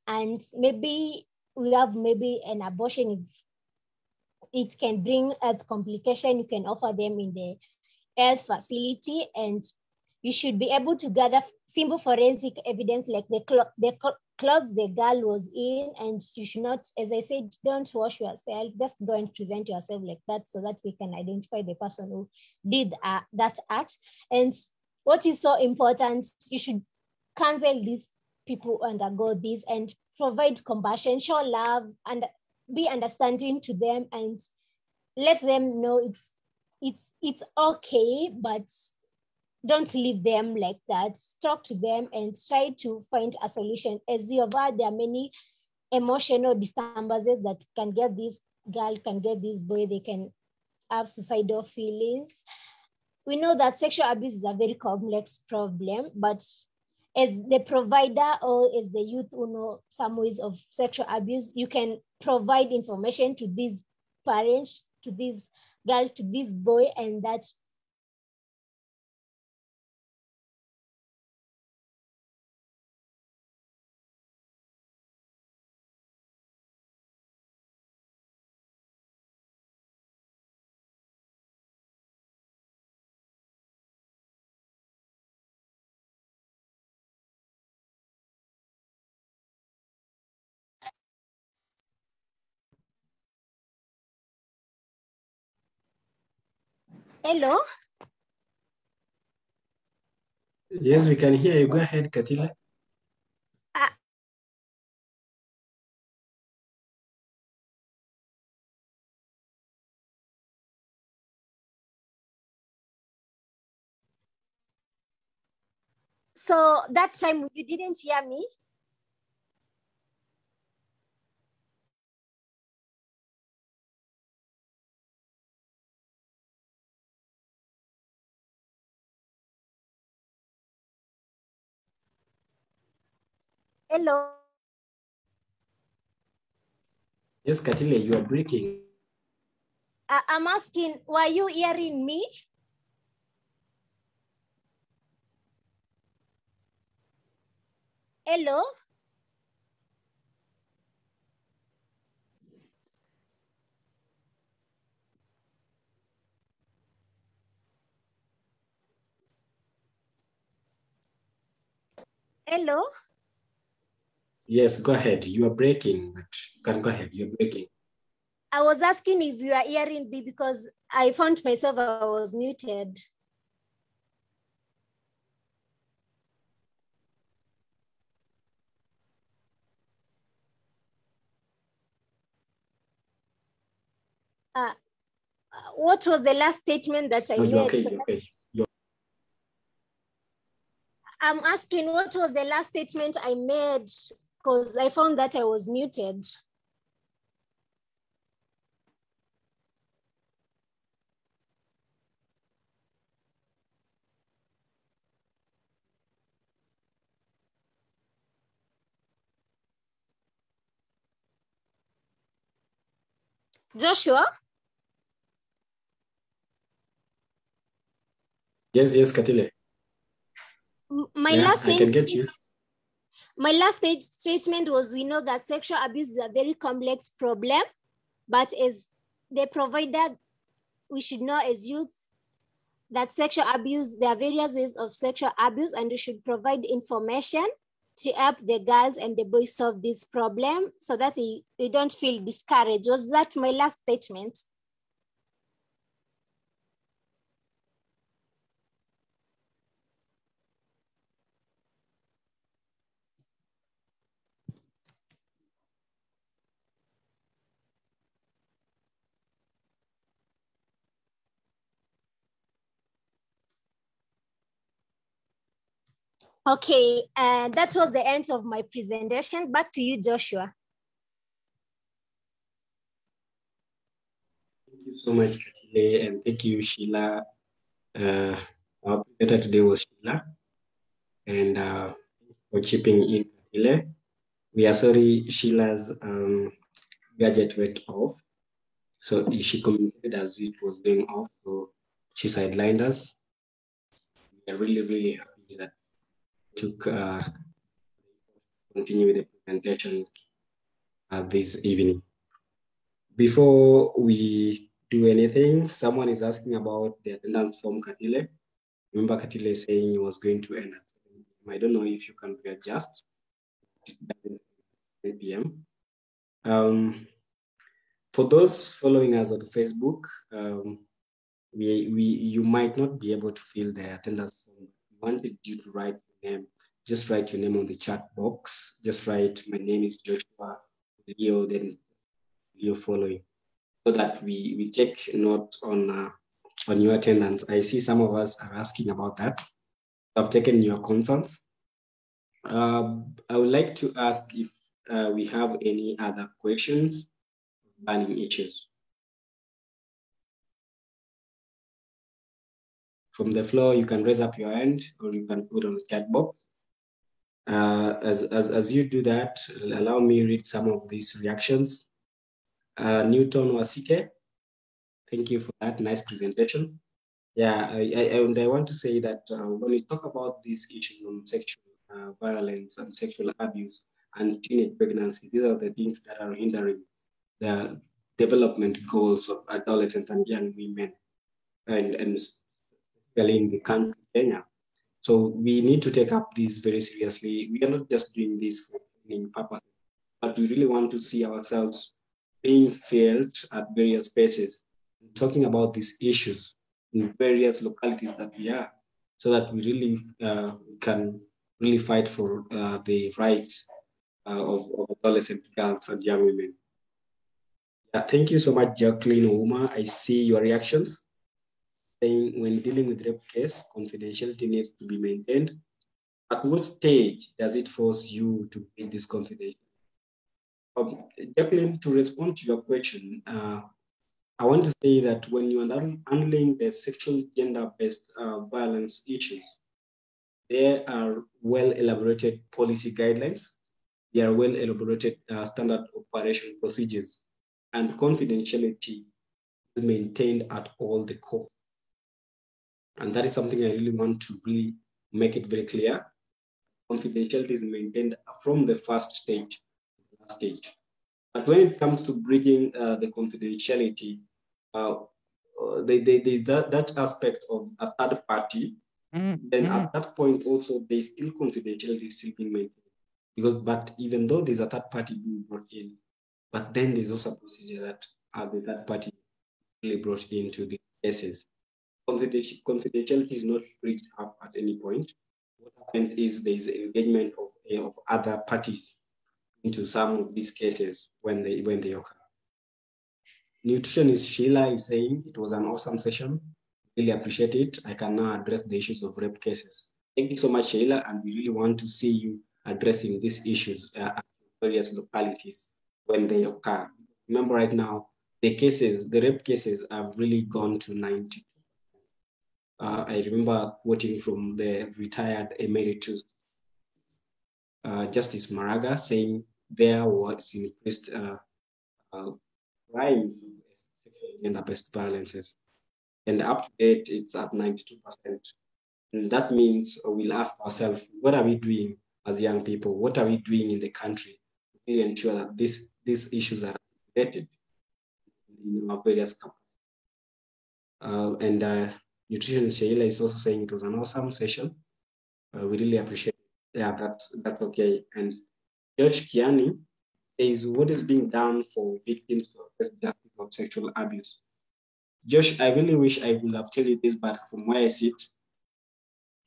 And maybe we have an abortion if it can bring health complication. You can offer them in the health facility, and you should be able to gather simple forensic evidence like the clothes the girl was in, and you should not, as I said, don't wash yourself, just go and present yourself like that so that we can identify the person who did that act. And what is so important, you should counsel these people who undergo this and provide compassion, show love, and be understanding to them, and let them know it's okay, but don't leave them like that. Talk to them and try to find a solution. As you have heard, there are many emotional disturbances that can get this girl, can get this boy, they can have suicidal feelings. We know that sexual abuse is a very complex problem, but as the provider or as the youth who know some ways of sexual abuse, you can provide information to these parents, to this girl, to this boy, and that hello? Yes, we can hear you. Go ahead, Katila. So that time you didn't hear me? Hello? Yes, Katila, you are breaking. I'm asking, were you hearing me? Hello? Hello? Yes, go ahead. You are breaking, but you can go ahead. You're breaking. I was asking if you are hearing me because I found myself, I was muted. What was the last statement that I made? Okay, okay. I'm asking what was the last statement I made because I found that I was muted. Joshua? Yes, Katile. I can get you. My last statement was, we know that sexual abuse is a very complex problem, but as the provider, we should know as youth that sexual abuse, there are various ways of sexual abuse, and we should provide information to help the girls and the boys solve this problem so that they don't feel discouraged. Was that my last statement? Okay, that was the end of my presentation. Back to you, Joshua. Thank you so much, Katile, and thank you, Sheila. Our presenter today was Sheila, and for chipping in, Katile. We are sorry Sheila's gadget went off, so she communicated as it was going off, so she sidelined us. We are really, really happy that took continue with the presentation this evening. Before we do anything, someone is asking about the attendance form, Katile. Remember Katile saying he was going to end at 7 p.m. I don't know if you can readjust. 7 p.m. For those following us on Facebook, you might not be able to fill the attendance form. We wanted you to write your name. Just write your name on the chat box. Just write, my name is Joshua Leo, then Leo following, so that we take note on your attendance. I see some of us are asking about that. I've taken your concerns. I would like to ask if we have any other questions, burning issues. From the floor, you can raise up your hand or you can put on the chat box. As you do that, allow me to read some of these reactions. Newton Wasike, thank you for that nice presentation. Yeah, I want to say that when we talk about these issues on sexual violence and sexual abuse and teenage pregnancy, these are the things that are hindering the development goals of adolescents and young women, and especially in the country, Kenya. So we need to take up this very seriously. We are not just doing this for training purposes, but we really want to see ourselves being felt at various spaces, talking about these issues in various localities that we are, so that we really can really fight for the rights of adolescent girls and young women. Thank you so much, Jacqueline Ouma. I see your reactions. Saying when dealing with rape case, confidentiality needs to be maintained. At what stage does it force you to breach this confidentiality? Jacqueline, to respond to your question, I want to say that when you are handling the sexual gender-based violence issues, there are well-elaborated policy guidelines. There are well-elaborated standard operation procedures, and confidentiality is maintained at all the costs. And that is something I really want to really make it very clear. Confidentiality is maintained from the first stage to the last stage. But when it comes to bridging the confidentiality, that aspect of a third party, then at that point also, there's still confidentiality still being maintained. But even though there's a third party being brought in, but then there's also a procedure that the third party really brought into the cases. Confidentiality is not reached up at any point. What happens is there's engagement of other parties into some of these cases when they occur. Nutritionist Sheila is saying it was an awesome session. Really appreciate it. I can now address the issues of rape cases. Thank you so much, Sheila, and we really want to see you addressing these issues at various localities when they occur. Remember right now, the rape cases have really gone to 90. I remember quoting from the retired emeritus Justice Maraga saying there was increased crime of sexual gender-based violences. And up to date, it's at 92%. And that means we'll ask ourselves, what are we doing as young people? What are we doing in the country to really ensure that these issues are related in our various campuses? Nutritionist Sheila is also saying it was an awesome session. We really appreciate it. Yeah, that's okay. And George Kiani says, what is being done for victims to access justice of sexual abuse? Josh, I really wish I would have told you this, but from where I sit,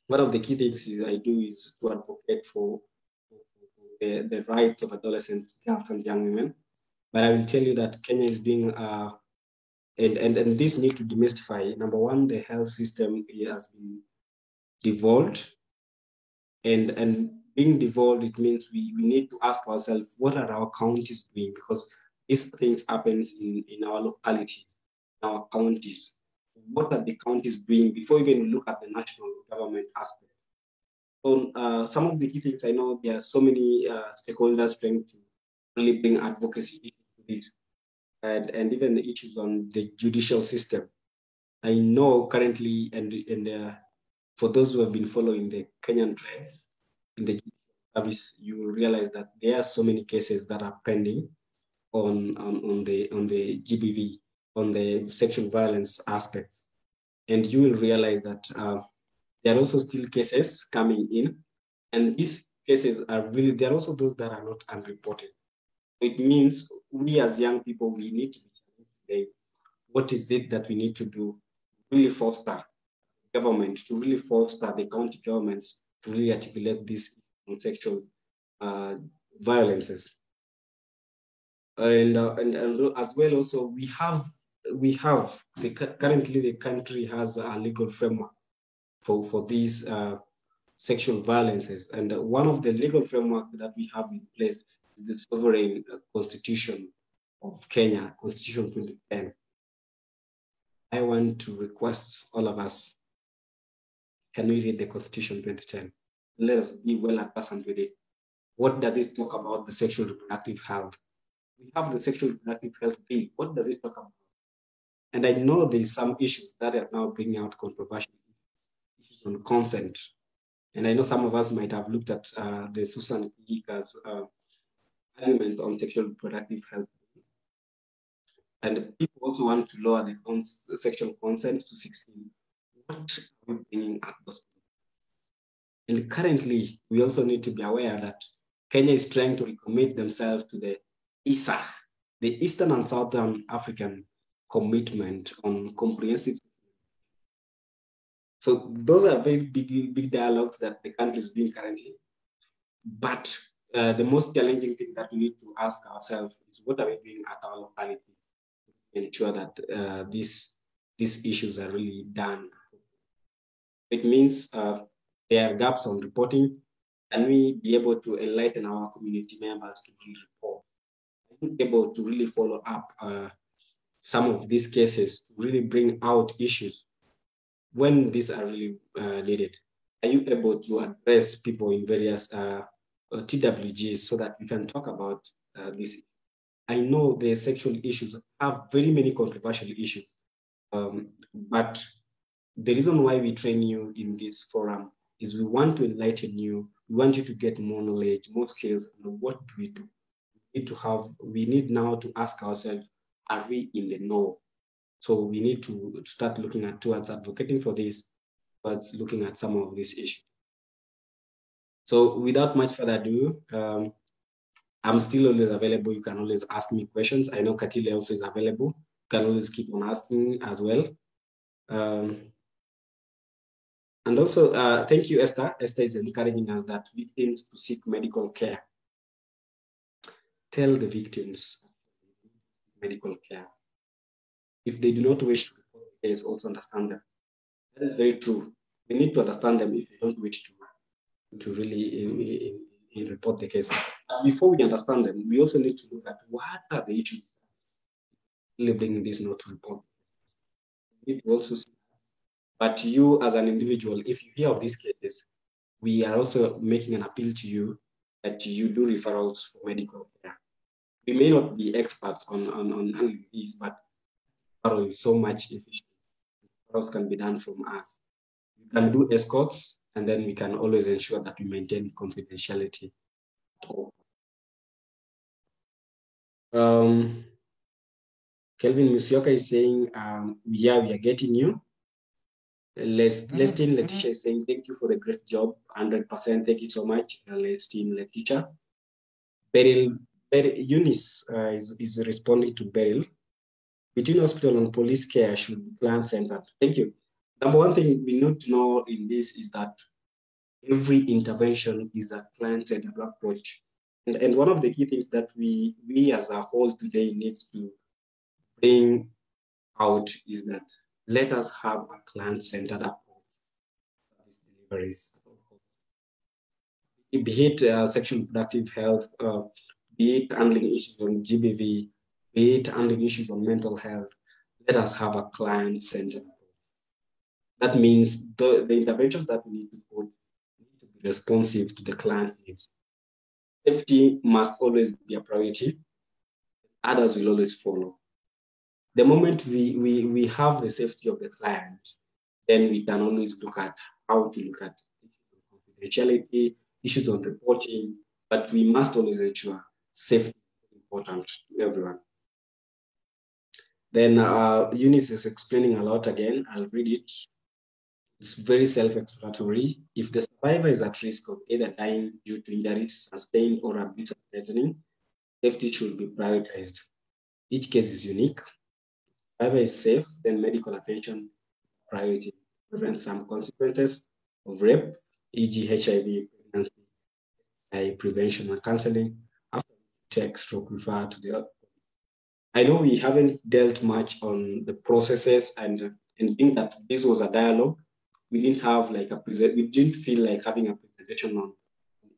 one of the key things I do is to advocate for the rights of adolescent girls and young women. But I will tell you that Kenya is being and this need to demystify. Number one, the health system has been devolved. And being devolved, it means we need to ask ourselves, what are our counties doing? Because these things happens in our locality, in our counties. What are the counties doing before we even look at the national government aspect? So some of the key things, I know there are so many stakeholders trying to really bring advocacy to this, and even the issues on the judicial system. I know currently, and for those who have been following the Kenyan trends in the service, you will realize that there are so many cases that are pending on the GBV, on the sexual violence aspects. And you will realize that there are also still cases coming in, and these cases are really, there are also those that are not unreported. It means we as young people, we need to be challenged today. What is it that we need to do? Really foster government, to really foster the county governments to really articulate this sexual violences. And as well also, we have currently the country has a legal framework for these sexual violences. And one of the legal framework that we have in place is the sovereign constitution of Kenya, Constitution 2010. I want to request all of us, can we read the Constitution 2010? Let us be well adversant with it. What does it talk about the sexual reproductive health? We have the sexual reproductive health bill. What does it talk about? And I know there's some issues that are now bringing out controversial issues on consent. And I know some of us might have looked at the Susan Kika's argument on sexual reproductive health. And people also want to lower the sexual consent to 16. What are we bringing at those? And currently, we also need to be aware that Kenya is trying to recommit themselves to the ISA, the Eastern and Southern African Commitment on Comprehensive. So those are very big dialogues that the country is doing currently. But the most challenging thing that we need to ask ourselves is, what are we doing at our locality to ensure that these issues are really done? It means there are gaps on reporting. Can we be able to enlighten our community members to really report? Are you able to really follow up some of these cases, to really bring out issues when these are really needed? Are you able to address people in various TWGs so that we can talk about this? I know the sexual issues have very many controversial issues, but the reason why we train you in this forum is we want to enlighten you. We want you to get more knowledge, more skills. And what do we do? We need now to ask ourselves, are we in the know? So we need to start looking towards advocating for this, but looking at some of these issues. So without much further ado, I'm still always available. You can always ask me questions. I know Katile also is available. You can always keep on asking as well. And also, thank you, Esther. Esther is encouraging us that victims to seek medical care. Tell the victims medical care. If they do not wish to report the case, also understand them. That is very true. We need to understand them if they don't wish to really report the case. Before we understand them, we also need to look at what are the issues really bringing this not to report. We need to also see. But you as an individual, if you hear of these cases, we are also making an appeal to you that you do referrals for medical care. We may not be experts on handling these, but referral is so much efficient. Referrals can be done from us. We can do escorts, and then we can always ensure that we maintain confidentiality. Kelvin Musioka is saying, yeah, we are getting you. Lestin Letitia is saying, thank you for the great job, 100%. Thank you so much, Lestin Letitia. Beryl Eunice is responding to Beryl. Between hospital and police care should be client-centered. Thank you. Number one thing we need to know in this is that every intervention is a client-centered approach. And one of the key things that we as a whole today needs to bring out is that let us have a client-centered approach to these deliveries. be it sexual reproductive health, be it handling issues on GBV, be it handling issues on mental health, let us have a client-centered. That means the interventions that we need to put need to be responsive to the client needs. Safety must always be a priority. Others will always follow. The moment we have the safety of the client, then we can always look at how to look at confidentiality, issues on reporting, but we must always ensure safety is important to everyone. Then Eunice is explaining a lot again. I'll read it. It's very self-explanatory. If the survivor is at risk of either dying due to injuries, sustained, or abuse or threatening, safety should be prioritized. Each case is unique. If the survivor is safe, then medical attention priority. Prevent some consequences of rape, e.g. HIV, pregnancy, prevention and counseling. After check, stroke, refer to the other. I know we haven't dealt much on the processes, and being that this was a dialogue, we didn't have like we didn't feel like having a presentation on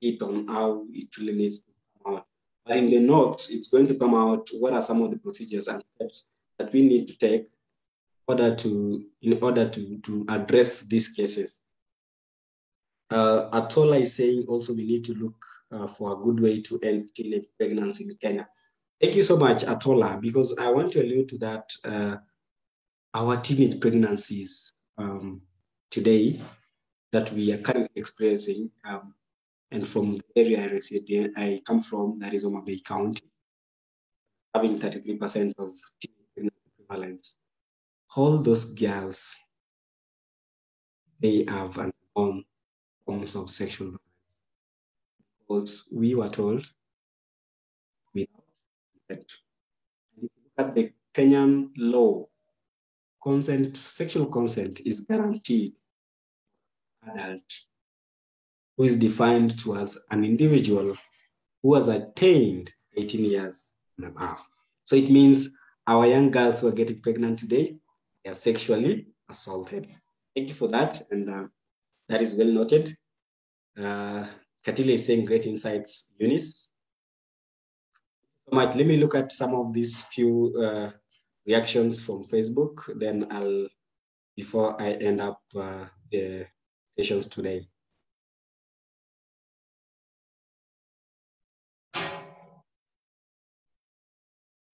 it, on how it really needs to come out. But in the notes, it's going to come out what are some of the procedures and steps that we need to take in order to address these cases. Atola is saying also we need to look for a good way to end teenage pregnancy in Kenya. Thank you so much, Atola, because I want to allude to that our teenage pregnancies today that we are currently experiencing, and from the area I come from, that is Oma Bay County, having 33% of teenage pregnancy prevalence. All those girls, they have undergone forms of sexual violence. Because we were told without consent. If you look at the Kenyan law, sexual consent is guaranteed to an adult who is defined to as an individual who has attained 18 years and above. So it means our young girls who are getting pregnant today, they are sexually assaulted. Thank you for that, and that is well noted. Katile is saying great insights, Eunice. So much. Let me look at some of these few reactions from Facebook, then before I end up the sessions today.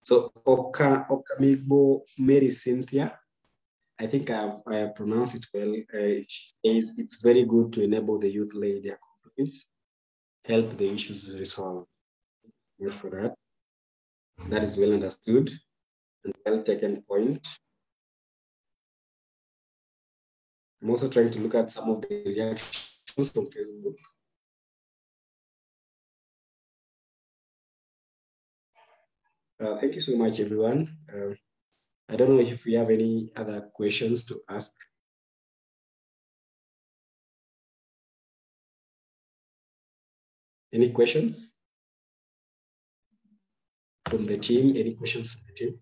So Okamigbo Mary Cynthia, I think I have pronounced it well. She says it's very good to enable the youth lay their complaints, help the issues resolved. Thank you for that. That is well understood and well taken point. I'm also trying to look at some of the reactions from Facebook. Thank you so much, everyone. I don't know if we have any other questions to ask. Any questions from the team? Any questions from the team?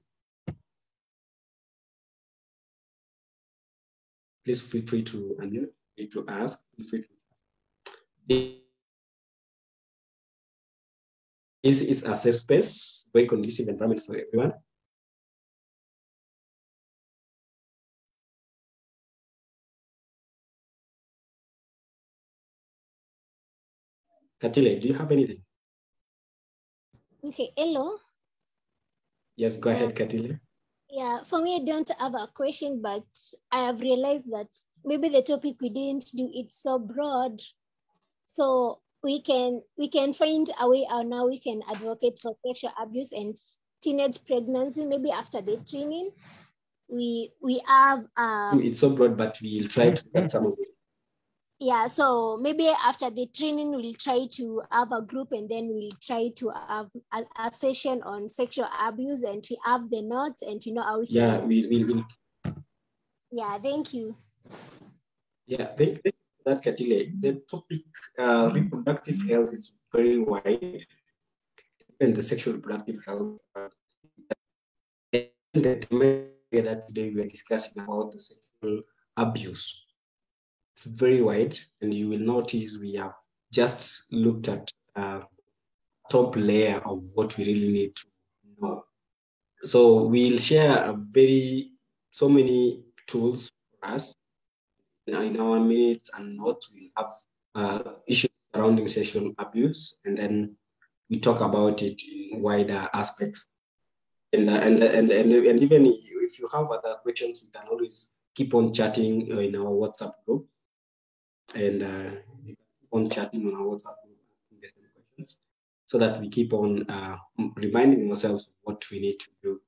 Please feel free to unmute, feel free to ask, feel free to. This is a safe space, very conducive environment for everyone. Katile, do you have anything? Okay, hello. Yes, go ahead, Katile. Yeah, for me, I don't have a question, but I have realized that maybe the topic we didn't do it so broad. So we can find a way how now we can advocate for sexual abuse and teenage pregnancy. Maybe after the training, we have. It's so broad, but we'll try to get some of it. Yeah, so maybe after the training, we'll try to have a group, and then we'll try to have a session on sexual abuse, and we have the notes, and you know how we can. Yeah, we'll. Yeah, thank you. Yeah, thank you for that, Katile. The topic reproductive health is very wide, and the sexual reproductive health. That today we are discussing about the sexual abuse. It's very wide, and you will notice we have just looked at top layer of what we really need to know. So we'll share so many tools for us. In our minutes and notes, we'll have issues surrounding sexual abuse, and then we talk about it in wider aspects. And even if you have other questions, you can always keep on chatting in our WhatsApp group, and you can keep on chatting on our WhatsApp group and get any questions, so that we keep on reminding ourselves of what we need to do.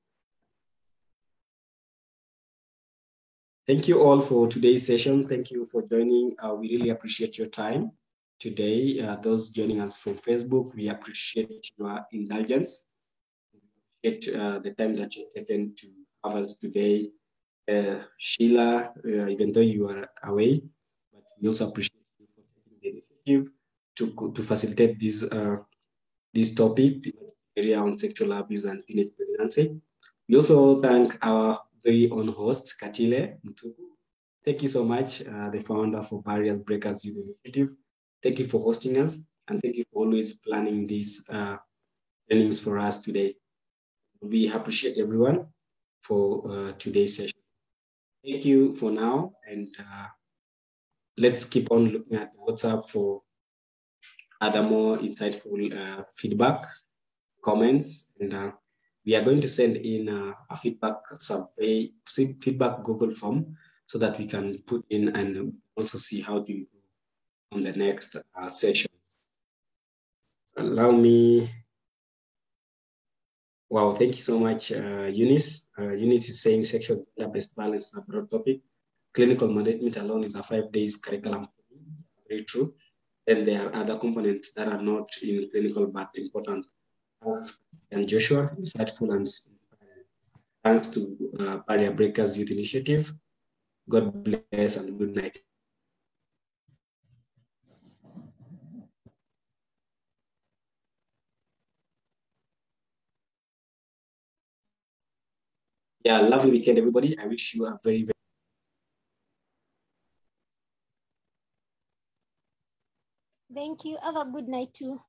Thank you all for today's session. Thank you for joining. We really appreciate your time today. Those joining us from Facebook, we appreciate your indulgence. We appreciate the time that you've taken to have us today. Sheila, even though you are away, but we also appreciate you for taking the initiative to facilitate this topic, area on sexual abuse and teenage pregnancy. We also thank our very own host, Katile Mtuku. Thank you so much, the founder for Barriers Breakers Youth Initiative. Thank you for hosting us, and thank you for always planning these trainings for us today. We appreciate everyone for today's session. Thank you for now, and let's keep on looking at WhatsApp for other more insightful feedback, comments, and we are going to send in a feedback survey, feedback Google form, so that we can put in and also see how to improve on the next session. Allow me. Wow, thank you so much, Eunice. Eunice is saying sexual gender-based violence is a broad topic. Clinical management alone is a 5 days curriculum. Very true. Then there are other components that are not in clinical but important. And Joshua, insightful and inspiring. Thanks to Barrier Breakers Youth Initiative. God bless and good night. Yeah, lovely weekend, everybody. I wish you a very, very Thank you. Have a good night too.